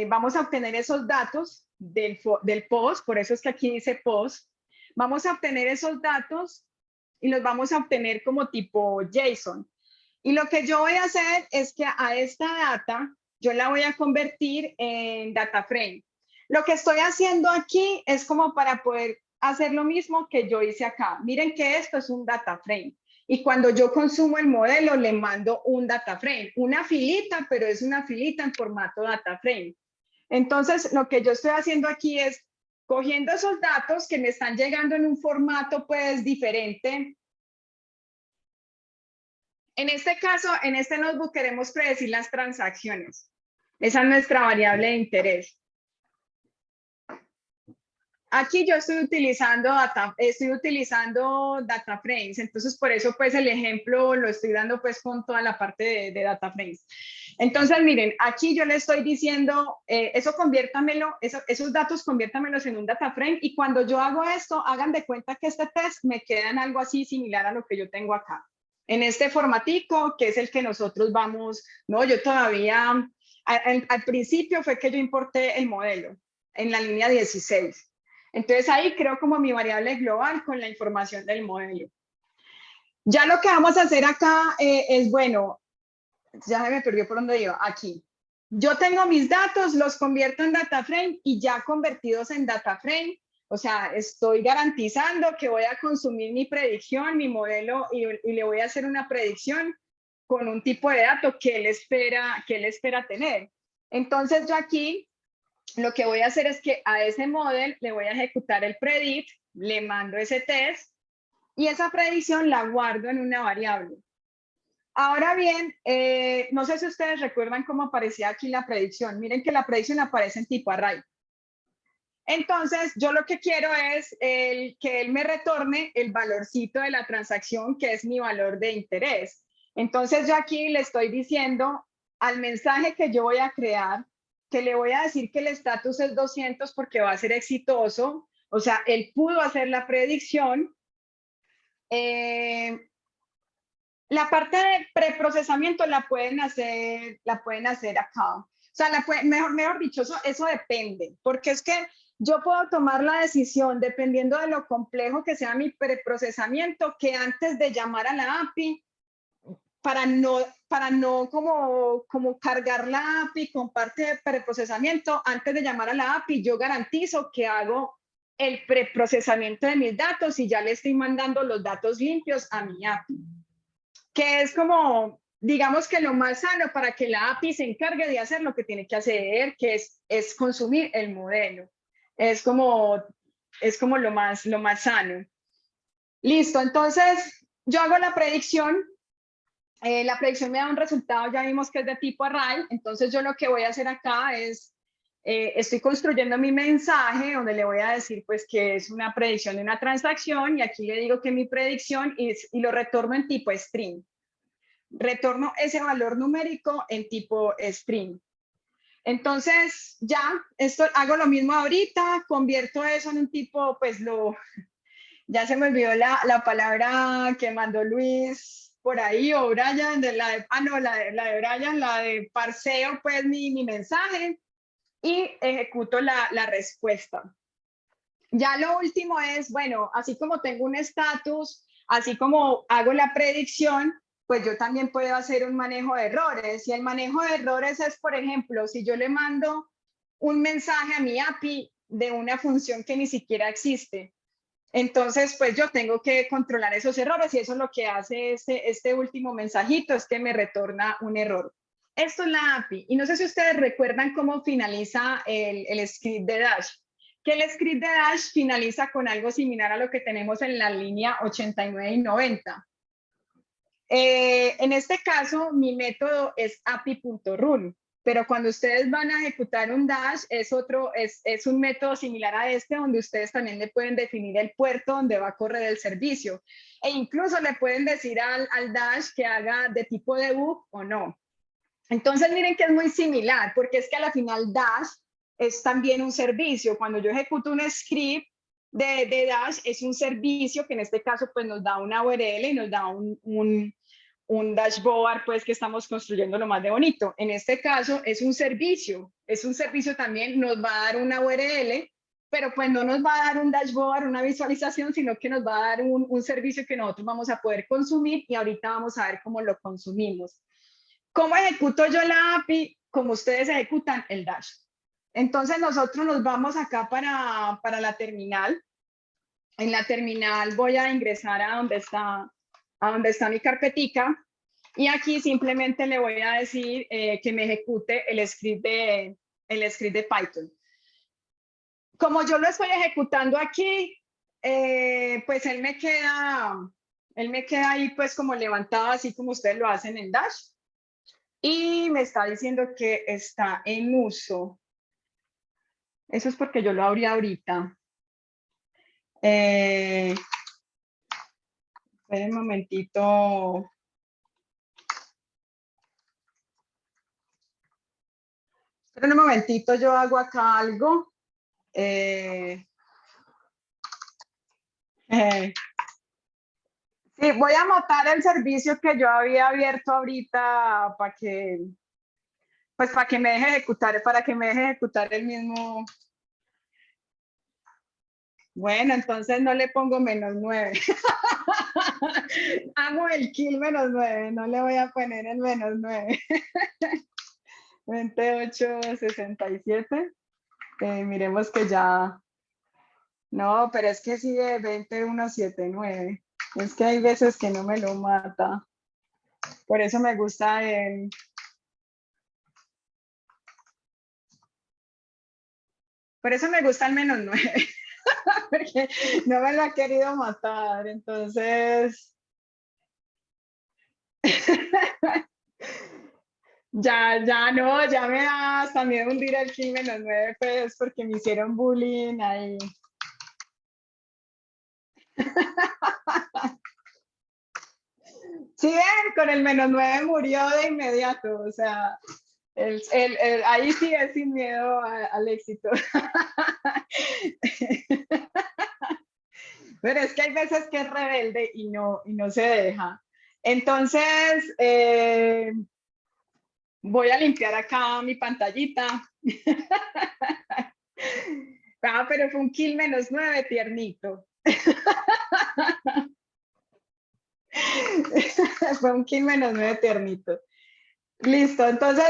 Vamos a obtener esos datos del post, por eso es que aquí dice post. Vamos a obtener esos datos y los vamos a obtener como tipo JSON. Y lo que yo voy a hacer es que a esta data yo la voy a convertir en data frame. Lo que estoy haciendo aquí es como para poder hacer lo mismo que yo hice acá. Miren que esto es un data frame. Y cuando yo consumo el modelo, le mando un data frame, una filita, pero es una filita en formato data frame. Entonces, lo que yo estoy haciendo aquí es cogiendo esos datos que me están llegando en un formato pues diferente. En este caso, en este notebook queremos predecir las transacciones. Esa es nuestra variable de interés. Aquí yo estoy utilizando data frames, entonces por eso pues el ejemplo lo estoy dando pues con toda la parte de data frames. Entonces miren, aquí yo le estoy diciendo, esos datos conviértamelos en un data frame, y cuando yo hago esto, hagan de cuenta que este test me queda en algo así similar a lo que yo tengo acá. En este formatico, que es el que nosotros vamos, no, yo todavía, al principio fue que yo importé el modelo en la línea 16. Entonces ahí creo como mi variable global con la información del modelo. Ya lo que vamos a hacer acá es, bueno, ya se me perdió por dónde iba, aquí. Yo tengo mis datos, los convierto en data frame y ya convertidos en data frame, o sea, estoy garantizando que voy a consumir mi predicción, mi modelo y le voy a hacer una predicción con un tipo de dato que él espera tener. Entonces yo aquí lo que voy a hacer es que a ese model le voy a ejecutar el predict, le mando ese test y esa predicción la guardo en una variable. Ahora bien, no sé si ustedes recuerdan cómo aparecía aquí la predicción. Miren que la predicción aparece en tipo array. Entonces, yo lo que quiero es que él me retorne el valorcito de la transacción, que es mi valor de interés. Entonces, yo aquí le estoy diciendo al mensaje que yo voy a crear, que le voy a decir que el estatus es 200 porque va a ser exitoso. O sea, él pudo hacer la predicción. La parte de preprocesamiento la pueden hacer acá. O sea, mejor dicho, eso depende, porque es que yo puedo tomar la decisión, dependiendo de lo complejo que sea mi preprocesamiento, que antes de llamar a la API, para no como cargar la API con parte de preprocesamiento, antes de llamar a la API, yo garantizo que hago el preprocesamiento de mis datos y ya le estoy mandando los datos limpios a mi API, que es como, digamos que lo más sano para que la API se encargue de hacer lo que tiene que hacer, que es consumir el modelo. Es como lo más sano. Listo, entonces yo hago la predicción me da un resultado, ya vimos que es de tipo array, entonces yo lo que voy a hacer acá es, estoy construyendo mi mensaje donde le voy a decir pues que es una predicción de una transacción y aquí le digo que mi predicción y lo retorno en tipo string. Retorno ese valor numérico en tipo string. Entonces ya, hago lo mismo ahorita, convierto eso en un tipo, pues ya se me olvidó la palabra que mandó Luis por ahí, o Brian, la de Brian, la de parseo, pues mi mensaje, y ejecuto la respuesta. Ya lo último es, bueno, así como tengo un estatus, así como hago la predicción, pues yo también puedo hacer un manejo de errores. Y el manejo de errores es, por ejemplo, si yo le mando un mensaje a mi API de una función que ni siquiera existe, entonces, pues yo tengo que controlar esos errores y eso es lo que hace este último mensajito, es que me retorna un error. Esto es la API. Y no sé si ustedes recuerdan cómo finaliza el script de Dash. Que el script de Dash finaliza con algo similar a lo que tenemos en la línea 89 y 90. En este caso, mi método es api.run, pero cuando ustedes van a ejecutar un dash, es un método similar a este, donde ustedes también le pueden definir el puerto donde va a correr el servicio. E incluso le pueden decir al dash que haga de tipo debug o no. Entonces, miren que es muy similar, porque es que a la final dash es también un servicio. Cuando yo ejecuto un script de Dash, es un servicio que en este caso pues nos da una URL y nos da un dashboard pues que estamos construyendo lo más de bonito. En este caso es un servicio también, nos va a dar una URL pero pues no nos va a dar un dashboard, una visualización, sino que nos va a dar un servicio que nosotros vamos a poder consumir y ahorita vamos a ver cómo lo consumimos. ¿Cómo ejecuto yo la API? Como ustedes ejecutan el dash. Entonces nosotros nos vamos acá para la terminal. En la terminal voy a ingresar a donde está mi carpetica y aquí simplemente le voy a decir que me ejecute el script de Python. Como yo lo estoy ejecutando aquí, pues él me queda ahí pues como levantado, así como ustedes lo hacen en Dash. Y me está diciendo que está en uso. Eso es porque yo lo abrí ahorita. Esperen un momentito. Esperen un momentito, yo hago acá algo. Sí, voy a anotar el servicio que yo había abierto ahorita para que me deje ejecutar el mismo. Bueno, entonces no le pongo -9. Amo el kill -9, no le voy a poner el -9. 2867. Miremos que ya. No, pero es que sigue 20179. Es que hay veces que no me lo mata. Por eso me gusta el. Por eso me gusta el -9. Porque no me lo ha querido matar. Entonces. Ya no, ya me da hasta miedo hundir el kill -9, pues, porque me hicieron bullying ahí. Sí, ven, con el -9 murió de inmediato, o sea, ahí sí es sin miedo al éxito. Pero es que hay veces que es rebelde y no se deja. Entonces, voy a limpiar acá mi pantallita. Pero fue un kill -9 tiernito. Fue un kill -9 tiernito. Listo, entonces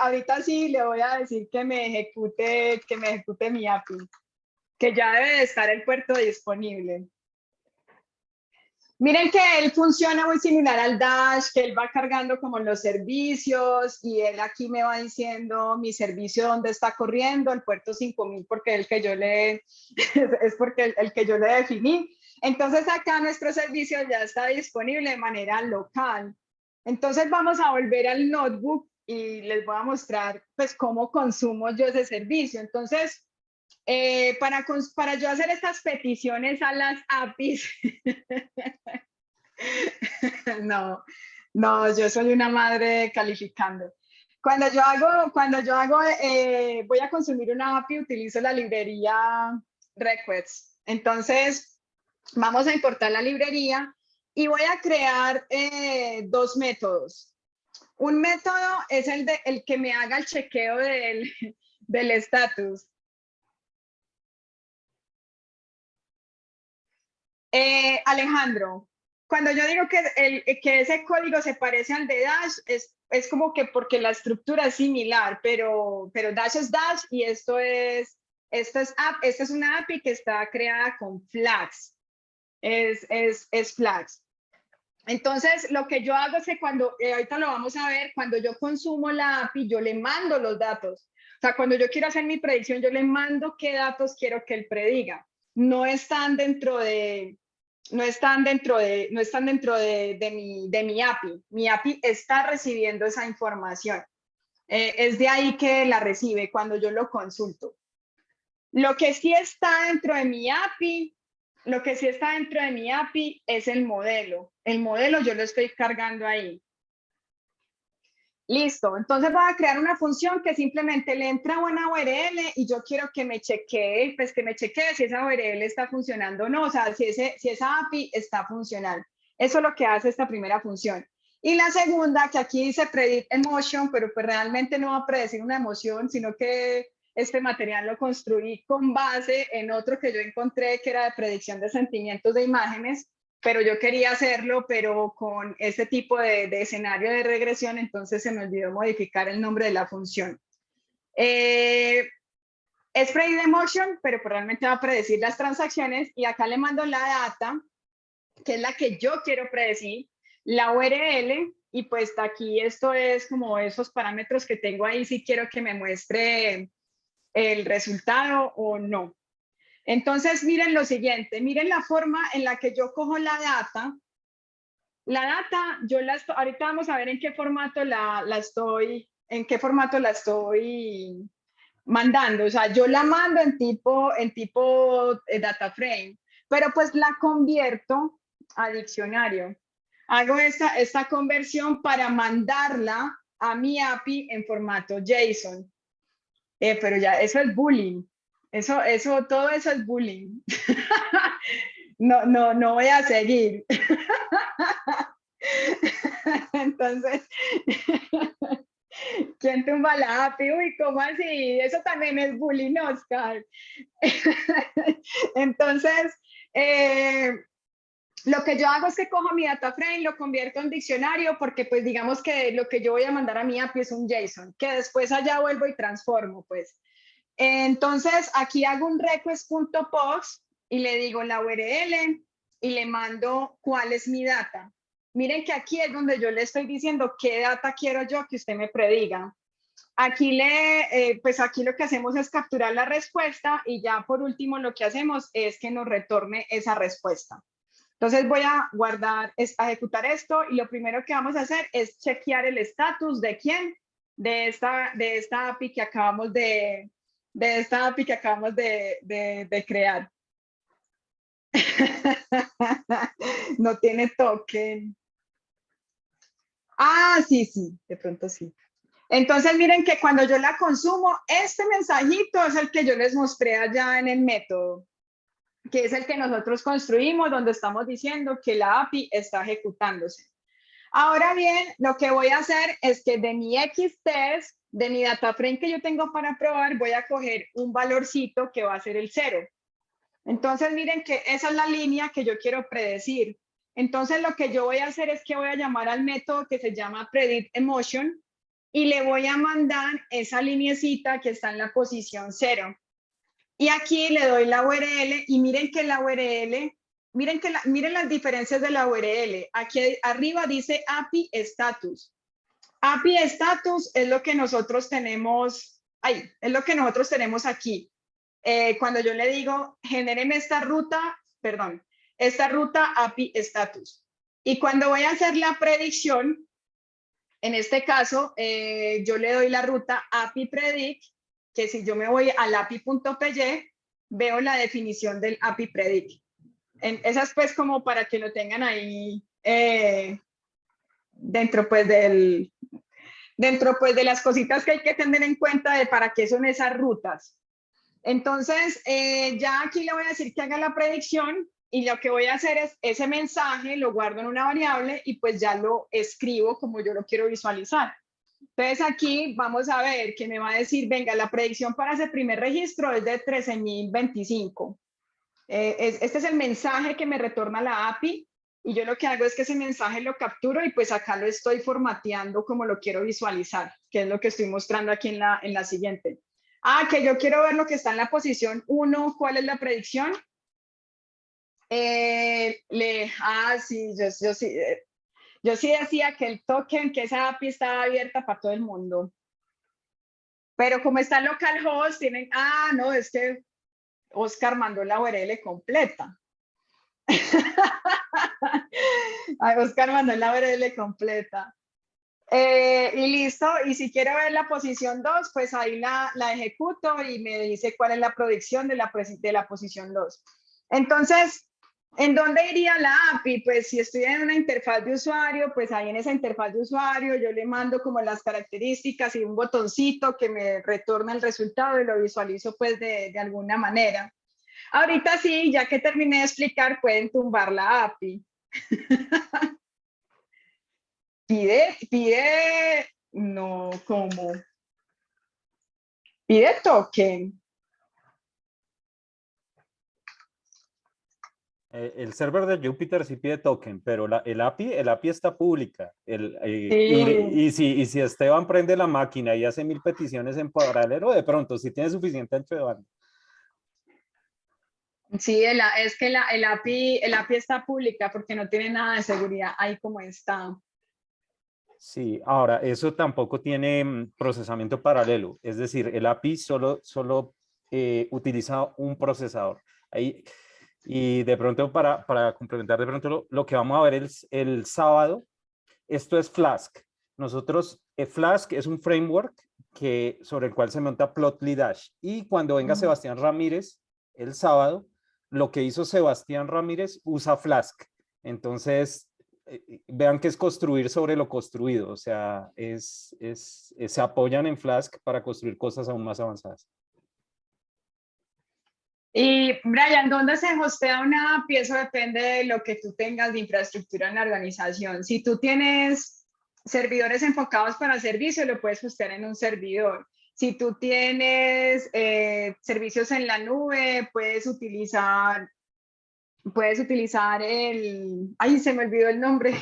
ahorita sí le voy a decir que me ejecute mi API, que ya debe de estar el puerto disponible. Miren que él funciona muy similar al Dash, que él va cargando como los servicios y él aquí me va diciendo mi servicio dónde está corriendo, el puerto 5000 porque el que yo es porque el que yo le definí. Entonces acá nuestro servicio ya está disponible de manera local. Entonces vamos a volver al notebook y les voy a mostrar pues cómo consumo yo ese servicio. Entonces, para yo hacer estas peticiones a las APIs, no, yo soy una madre calificando. Voy a consumir una API, utilizo la librería requests. Entonces, vamos a importar la librería y voy a crear dos métodos. Un método es el que me haga el chequeo del estatus. Alejandro, cuando yo digo que ese código se parece al de Dash, es como que porque la estructura es similar, pero Dash es Dash y esta es una API que está creada con Flags. Es Flags. Entonces, lo que yo hago es que ahorita lo vamos a ver, cuando yo consumo la API, yo le mando los datos. O sea, cuando yo quiero hacer mi predicción, yo le mando qué datos quiero que él prediga. No están dentro de mi API. Mi API está recibiendo esa información. Es de ahí que la recibe cuando yo lo consulto. Lo que sí está dentro de mi API es el modelo. El modelo yo lo estoy cargando ahí. Listo, entonces voy a crear una función que simplemente le entra una URL y yo quiero que me chequee, si esa URL está funcionando o no, o sea, si esa API está funcional. Eso es lo que hace esta primera función. Y la segunda, que aquí dice predict emotion, pero pues realmente no va a predecir una emoción, sino que este material lo construí con base en otro que yo encontré que era de predicción de sentimientos de imágenes, pero yo quería hacerlo, pero con este tipo de escenario de regresión, entonces se me olvidó modificar el nombre de la función. Es Predict Emotion, pero realmente va a predecir las transacciones y acá le mando la data, que es la que yo quiero predecir, la URL, y pues aquí esto es como esos parámetros que tengo ahí si quiero que me muestre el resultado o no. Entonces, miren lo siguiente, miren la forma en la que yo cojo la data. La data, ahorita vamos a ver en qué formato en qué formato la estoy mandando. O sea, yo la mando en tipo data frame, pero pues la convierto a diccionario. Hago esta conversión para mandarla a mi API en formato JSON. Pero ya, eso es bullying. Todo eso es bullying. No voy a seguir. Entonces, ¿quién tumba la API? Uy, ¿cómo así? Eso también es bullying, Oscar. Entonces, lo que yo hago es que cojo mi data frame, lo convierto en diccionario, porque pues digamos que lo que yo voy a mandar a mi API es un JSON, que después allá vuelvo y transformo, pues. Entonces, aquí hago un request.post y le digo la URL y le mando cuál es mi data. Miren que aquí es donde yo le estoy diciendo qué data quiero yo que usted me prediga. Pues aquí lo que hacemos es capturar la respuesta y ya por último lo que hacemos es que nos retorne esa respuesta. Entonces voy a ejecutar esto y lo primero que vamos a hacer es chequear el estatus de quién, de esta API que acabamos de crear. No tiene token. Ah, sí, de pronto sí. Entonces miren que cuando yo la consumo, este mensajito es el que yo les mostré allá en el método, que es el que nosotros construimos, donde estamos diciendo que la API está ejecutándose. Ahora bien, lo que voy a hacer es que de mi XTest, de mi data frame que yo tengo para probar, voy a coger un valorcito que va a ser el 0. Entonces miren que esa es la línea que yo quiero predecir. Entonces lo que yo voy a hacer es que voy a llamar al método que se llama Predict Emotion y le voy a mandar esa lineecita que está en la posición 0. Y aquí le doy la URL y miren que la URL, miren las diferencias de la URL. Aquí arriba dice API Status. API Status es lo que nosotros tenemos, es lo que nosotros tenemos aquí. Cuando yo le digo, genéreme esta ruta API Status. Y cuando voy a hacer la predicción, en este caso, yo le doy la ruta API Predict, que si yo me voy al API.py, veo la definición del API Predict. Esa es pues como para que lo tengan ahí dentro pues de las cositas que hay que tener en cuenta de para qué son esas rutas. Entonces, ya aquí le voy a decir que haga la predicción y lo que voy a hacer es ese mensaje lo guardo en una variable y pues ya lo escribo como yo lo quiero visualizar. Entonces aquí vamos a ver que me va a decir, venga, la predicción para ese primer registro es de 13.025. Este es el mensaje que me retorna la API y yo lo que hago es que ese mensaje lo capturo y pues acá lo estoy formateando como lo quiero visualizar, que es lo que estoy mostrando aquí en la siguiente. Que yo quiero ver lo que está en la posición 1, ¿cuál es la predicción? Sí, yo sí decía que el token, que esa API estaba abierta para todo el mundo. Pero como está en localhost, no, es que Oscar mandó la URL completa. Oscar mandó la URL completa. Y listo, y si quiero ver la posición 2, pues ahí la ejecuto y me dice cuál es la predicción de la posición 2. Entonces, ¿en dónde iría la API? Pues si estoy en una interfaz de usuario, pues ahí en esa interfaz de usuario yo le mando como las características y un botoncito que me retorna el resultado y lo visualizo pues de alguna manera. Ahorita sí, ya que terminé de explicar, pueden tumbar la API. No, ¿cómo? pide token. El server de Jupyter sí pide token, pero el API está pública. Sí, Y si Esteban prende la máquina y hace 1000 peticiones en paralelo, de pronto, si tiene suficiente ancho de banda. sí, es que el API está pública porque no tiene nada de seguridad ahí como está. Sí, ahora, eso tampoco tiene procesamiento paralelo. Es decir, el API solo utiliza un procesador. Ahí, y de pronto, para complementar de pronto lo que vamos a ver el sábado, esto es Flask. Nosotros, Flask es un framework sobre el cual se monta Plotly Dash. Y cuando venga Mm. Sebastián Ramírez el sábado, lo que hizo Sebastián Ramírez usa Flask. Entonces, vean que es construir sobre lo construido. O sea, se apoyan en Flask para construir cosas aún más avanzadas. Y Brian, ¿dónde se hostea una API? Eso depende de lo que tú tengas de infraestructura en la organización. Si tú tienes servidores enfocados para servicio, lo puedes hostear en un servidor. Si tú tienes servicios en la nube, puedes utilizar ay, se me olvidó el nombre,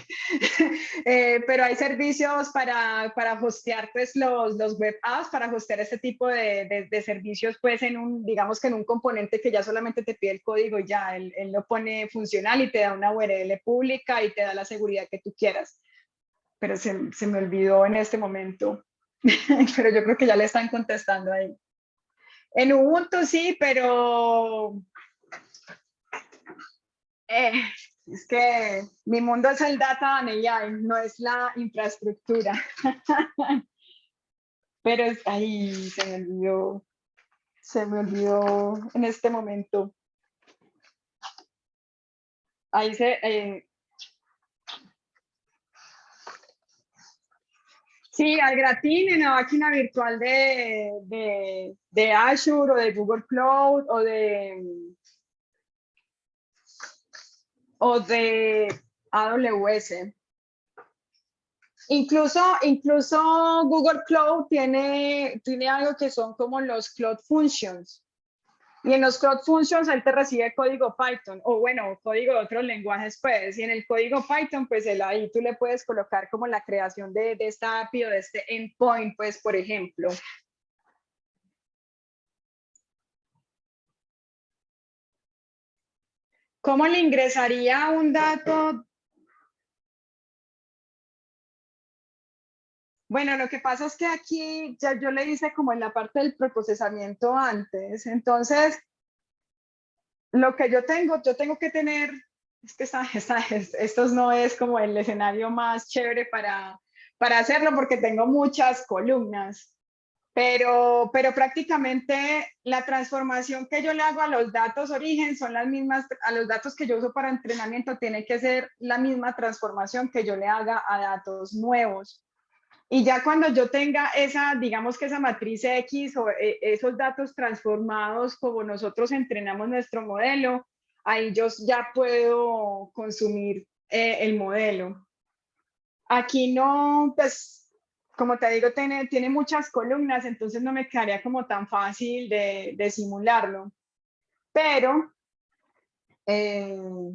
pero hay servicios para hostear pues los web apps, para hostear este tipo de servicios pues digamos que en un componente que ya solamente te pide el código y ya, él lo pone funcional y te da una URL pública y te da la seguridad que tú quieras. Pero se me olvidó en este momento, pero yo creo que ya le están contestando ahí. En Ubuntu sí, pero Eh, es que mi mundo es el data and AI, no es la infraestructura. Pero ahí se me olvidó en este momento. Ahí sí, al gratín en la máquina virtual de Azure o de Google Cloud o de AWS. Incluso Google Cloud tiene algo que son como los Cloud Functions. Y en los Cloud Functions él te recibe código Python o bueno, código de otros lenguajes pues. Y en el código Python pues ahí tú le puedes colocar como la creación de esta API o de este endpoint pues, por ejemplo. ¿Cómo le ingresaría un dato? Bueno, lo que pasa es que aquí ya yo le hice como en la parte del preprocesamiento antes. Entonces, lo que yo tengo que tener, es que esto no es como el escenario más chévere para hacerlo porque tengo muchas columnas, pero prácticamente la transformación que yo le hago a los datos origen son las mismas, a los datos que yo uso para entrenamiento, tiene que ser la misma transformación que yo le haga a datos nuevos. Y ya cuando yo tenga digamos que esa matriz X o esos datos transformados como nosotros entrenamos nuestro modelo, ahí yo ya puedo consumir el modelo. Aquí no, pues, como te digo, tiene muchas columnas, entonces no me quedaría como tan fácil de simularlo. Pero eh,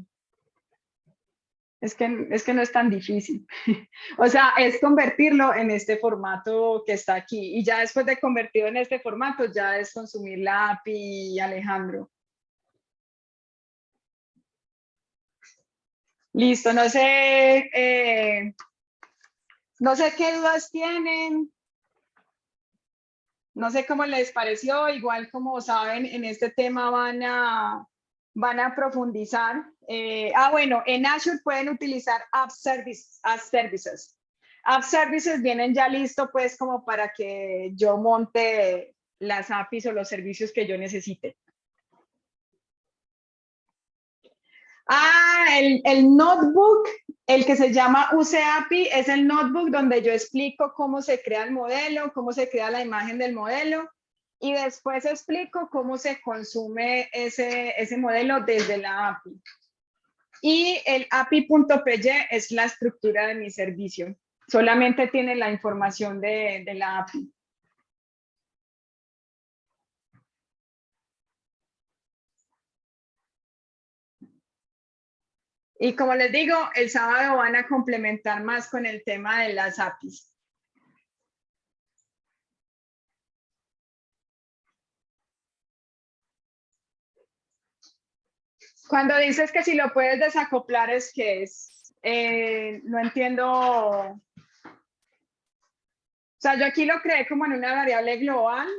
es que no es tan difícil. O sea, es convertirlo en este formato que está aquí. Y ya después de convertido en este formato, ya es consumir la API, Alejandro. Listo, no sé qué dudas tienen, no sé cómo les pareció, igual como saben, en este tema van a profundizar. Bueno, en Azure pueden utilizar App Services. App Services vienen ya listo pues como para que yo monte las APIs o los servicios que yo necesite. El notebook, el que se llama UC API, es el notebook donde yo explico cómo se crea el modelo, cómo se crea la imagen del modelo y después explico cómo se consume ese modelo desde la API. Y el API.py es la estructura de mi servicio. Solamente tiene la información de la API. Y como les digo, el sábado van a complementar más con el tema de las APIs. Cuando dices que si lo puedes desacoplar es que es, no entiendo. O sea, yo aquí lo creé como en una variable global.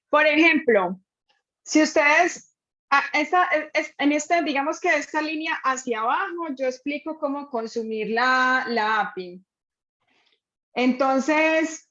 Por ejemplo, si ustedes, en este, digamos que esta línea hacia abajo, yo explico cómo consumir la API. Entonces,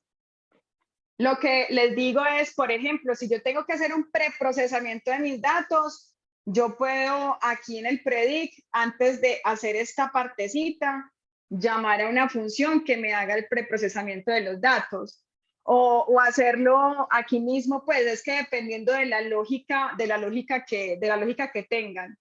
lo que les digo es, por ejemplo, si yo tengo que hacer un preprocesamiento de mis datos, yo puedo aquí en el predict, antes de hacer esta partecita, llamar a una función que me haga el preprocesamiento de los datos. O hacerlo aquí mismo, pues es que dependiendo de la lógica, que tengan.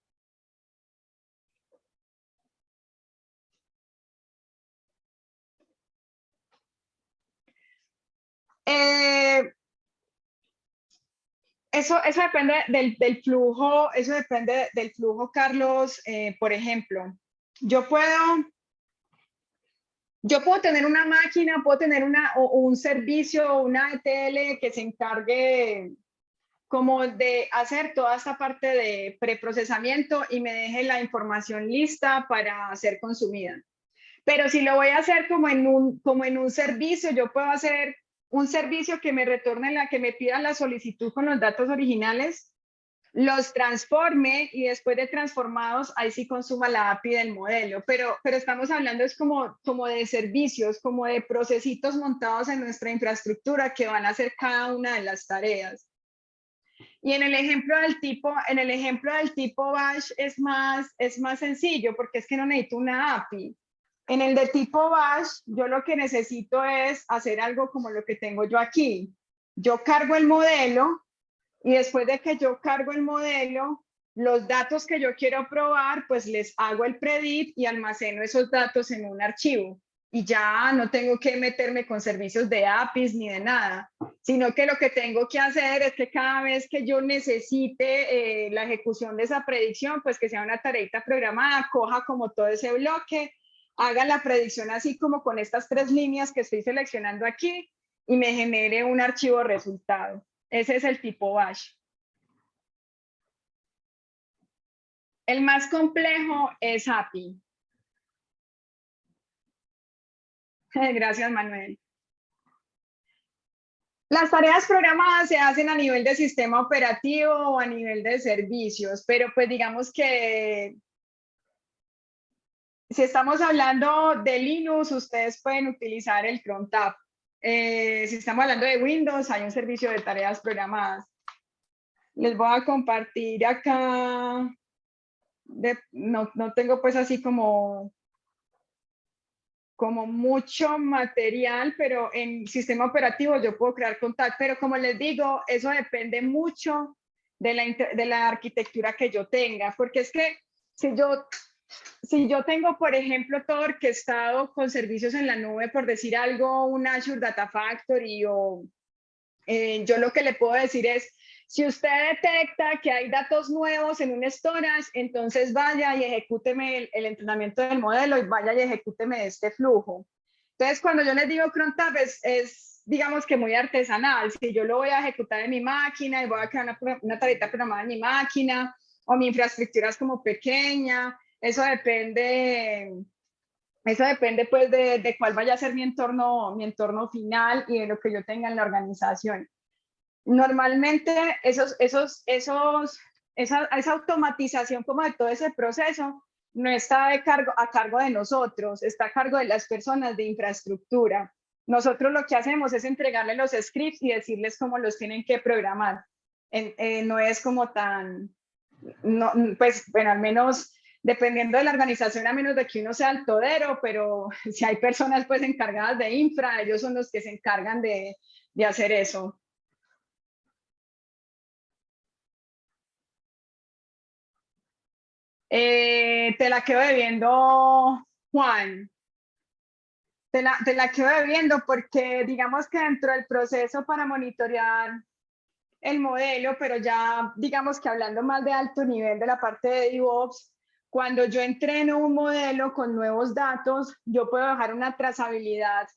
Eso depende del flujo, eso depende del flujo, Carlos. Por ejemplo, yo puedo tener una máquina, puedo tener un servicio, una ETL que se encargue como de hacer toda esta parte de preprocesamiento y me deje la información lista para ser consumida. Pero si lo voy a hacer como en un servicio, yo puedo hacer un servicio que me retorne que me pida la solicitud con los datos originales, los transforme y después de transformados, ahí sí consuma la API del modelo. Pero estamos hablando es como de servicios, como de procesitos montados en nuestra infraestructura que van a hacer cada una de las tareas. Y en el ejemplo del tipo Bash es más sencillo porque es que no necesito una API. En el de tipo Bash, yo lo que necesito es hacer algo como lo que tengo yo aquí. Yo cargo el modelo y después de que yo cargo el modelo, los datos que yo quiero probar, pues les hago el predict y almaceno esos datos en un archivo. Y ya no tengo que meterme con servicios de APIs ni de nada, sino que lo que tengo que hacer es que cada vez que yo necesite la ejecución de esa predicción, pues que sea una tareita programada, coja como todo ese bloque, haga la predicción así como con estas 3 líneas que estoy seleccionando aquí y me genere un archivo resultado. Ese es el tipo Bash. El más complejo es API. Gracias, Manuel. Las tareas programadas se hacen a nivel de sistema operativo o a nivel de servicios, pero pues digamos que si estamos hablando de Linux, ustedes pueden utilizar el cron tab. Si estamos hablando de Windows, hay un servicio de tareas programadas. Les voy a compartir acá, no tengo pues así como mucho material, pero en sistema operativo yo puedo crear contacto, pero como les digo, eso depende mucho de la arquitectura que yo tenga, porque es que si yo tengo, por ejemplo, todo orquestado con servicios en la nube, por decir algo, un Azure Data Factory o yo lo que le puedo decir es, si usted detecta que hay datos nuevos en un storage, entonces vaya y ejecúteme el entrenamiento del modelo y vaya y ejecúteme este flujo. Entonces, cuando yo les digo cron tab es digamos que muy artesanal. Si yo lo voy a ejecutar en mi máquina y voy a crear una tarjeta programada en mi máquina o mi infraestructura es como pequeña, eso depende pues de cuál vaya a ser mi entorno final y de lo que yo tenga en la organización. Normalmente esa automatización como de todo ese proceso no está a cargo de nosotros, está a cargo de las personas de infraestructura. Nosotros lo que hacemos es entregarles los scripts y decirles cómo los tienen que programar. No es como tan, no, pues bueno, al menos dependiendo de la organización, a menos de que uno sea el todero, pero si hay personas pues encargadas de infra, ellos son los que se encargan de hacer eso. Te la quedo debiendo, Juan. te la quedo debiendo porque digamos que dentro del proceso para monitorear el modelo, pero ya digamos que hablando más de alto nivel de la parte de DevOps, cuando yo entreno un modelo con nuevos datos, yo puedo dejar una trazabilidad.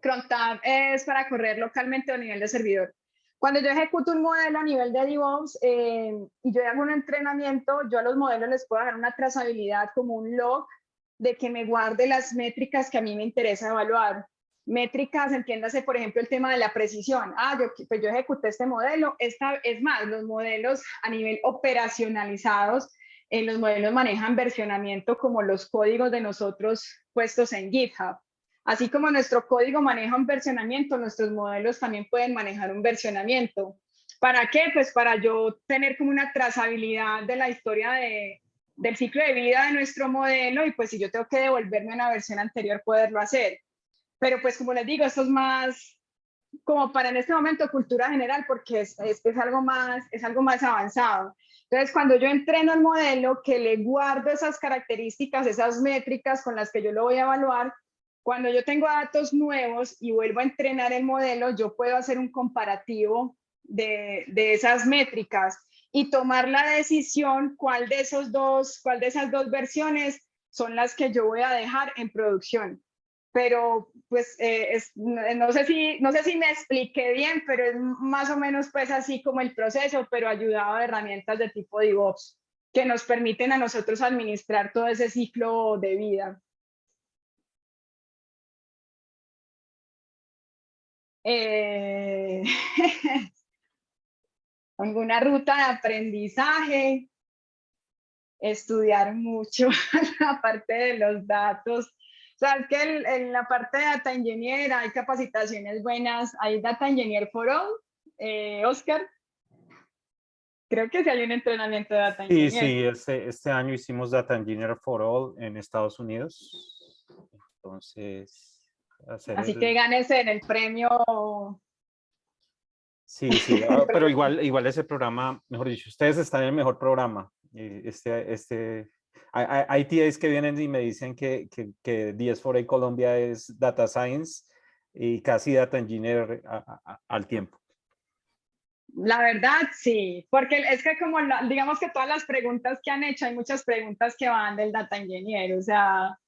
Crontab es para correr localmente a nivel de servidor. Cuando yo ejecuto un modelo a nivel de DevOps y yo hago un entrenamiento, yo a los modelos les puedo dar una trazabilidad como un log de que me guarde las métricas que a mí me interesa evaluar. Métricas, entiéndase, por ejemplo, el tema de la precisión. Pues yo ejecuté este modelo. Es más, los modelos a nivel operacionalizados, los modelos manejan versionamiento como los códigos de nosotros puestos en GitHub. Así como nuestro código maneja un versionamiento, nuestros modelos también pueden manejar un versionamiento. ¿Para qué? Pues para yo tener como una trazabilidad de la historia del ciclo de vida de nuestro modelo y pues si yo tengo que devolverme a una versión anterior, poderlo hacer. Pero pues como les digo, esto es más como para en este momento cultura general porque es algo más avanzado. Entonces, cuando yo entreno el modelo, que le guardo esas características, esas métricas con las que yo lo voy a evaluar, cuando yo tengo datos nuevos y vuelvo a entrenar el modelo, yo puedo hacer un comparativo de esas métricas y tomar la decisión cuál de esas dos versiones son las que yo voy a dejar en producción. Pero pues no sé si me expliqué bien, pero es más o menos pues así como el proceso, pero ayudado de herramientas de tipo DevOps que nos permiten a nosotros administrar todo ese ciclo de vida. Alguna ruta de aprendizaje, estudiar mucho la parte de los datos. Sabes que en la parte de Data Engineer hay capacitaciones buenas, hay Data Engineer for All, Oscar. Creo que sí hay un entrenamiento de Data Sí, Engineer. sí, este año hicimos Data Engineer for All en Estados Unidos. Entonces, Así que gánese en el premio. Sí, sí, pero igual ese programa, mejor dicho, ustedes están en el mejor programa. Hay TAs que vienen y me dicen que DS4A Colombia es Data Science y casi Data Engineer al tiempo. La verdad, sí, porque es que como digamos que todas las preguntas que han hecho, hay muchas preguntas que van del Data Engineer, o sea,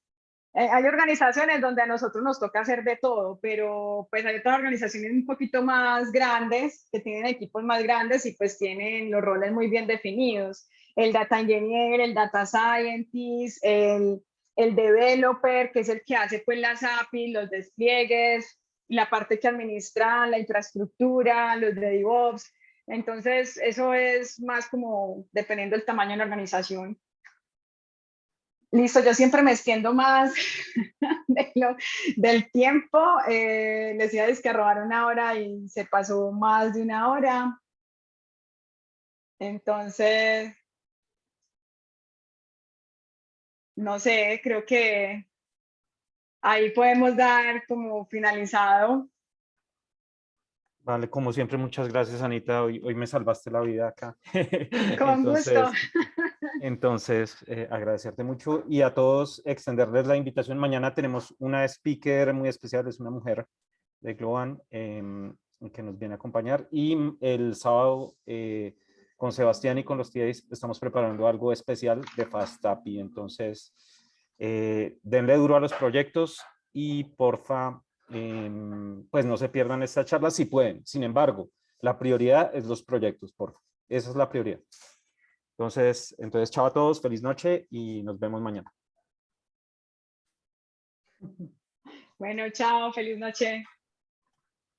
hay organizaciones donde a nosotros nos toca hacer de todo, pero pues hay otras organizaciones un poquito más grandes, que tienen equipos más grandes y pues tienen los roles muy bien definidos. El Data Engineer, el Data Scientist, el Developer, que es el que hace pues las APIs, los despliegues, la parte que administra la infraestructura, los de DevOps. Entonces, eso es más como dependiendo del tamaño de la organización. Listo, yo siempre me extiendo más del tiempo. Les iba a decir que robar una hora y se pasó más de una hora. Entonces, no sé, creo que ahí podemos dar como finalizado. Vale, como siempre, muchas gracias, Anita. Hoy me salvaste la vida acá. Con gusto. Entonces, agradecerte mucho y a todos extenderles la invitación. Mañana tenemos una speaker muy especial, es una mujer de Globan que nos viene a acompañar y el sábado con Sebastián y con los TAs estamos preparando algo especial de FastAPI. Entonces, denle duro a los proyectos y porfa, pues no se pierdan esta charla si pueden. Sin embargo, la prioridad es los proyectos, porfa. Esa es la prioridad. Entonces, chao a todos, feliz noche y nos vemos mañana. Bueno, chao, feliz noche.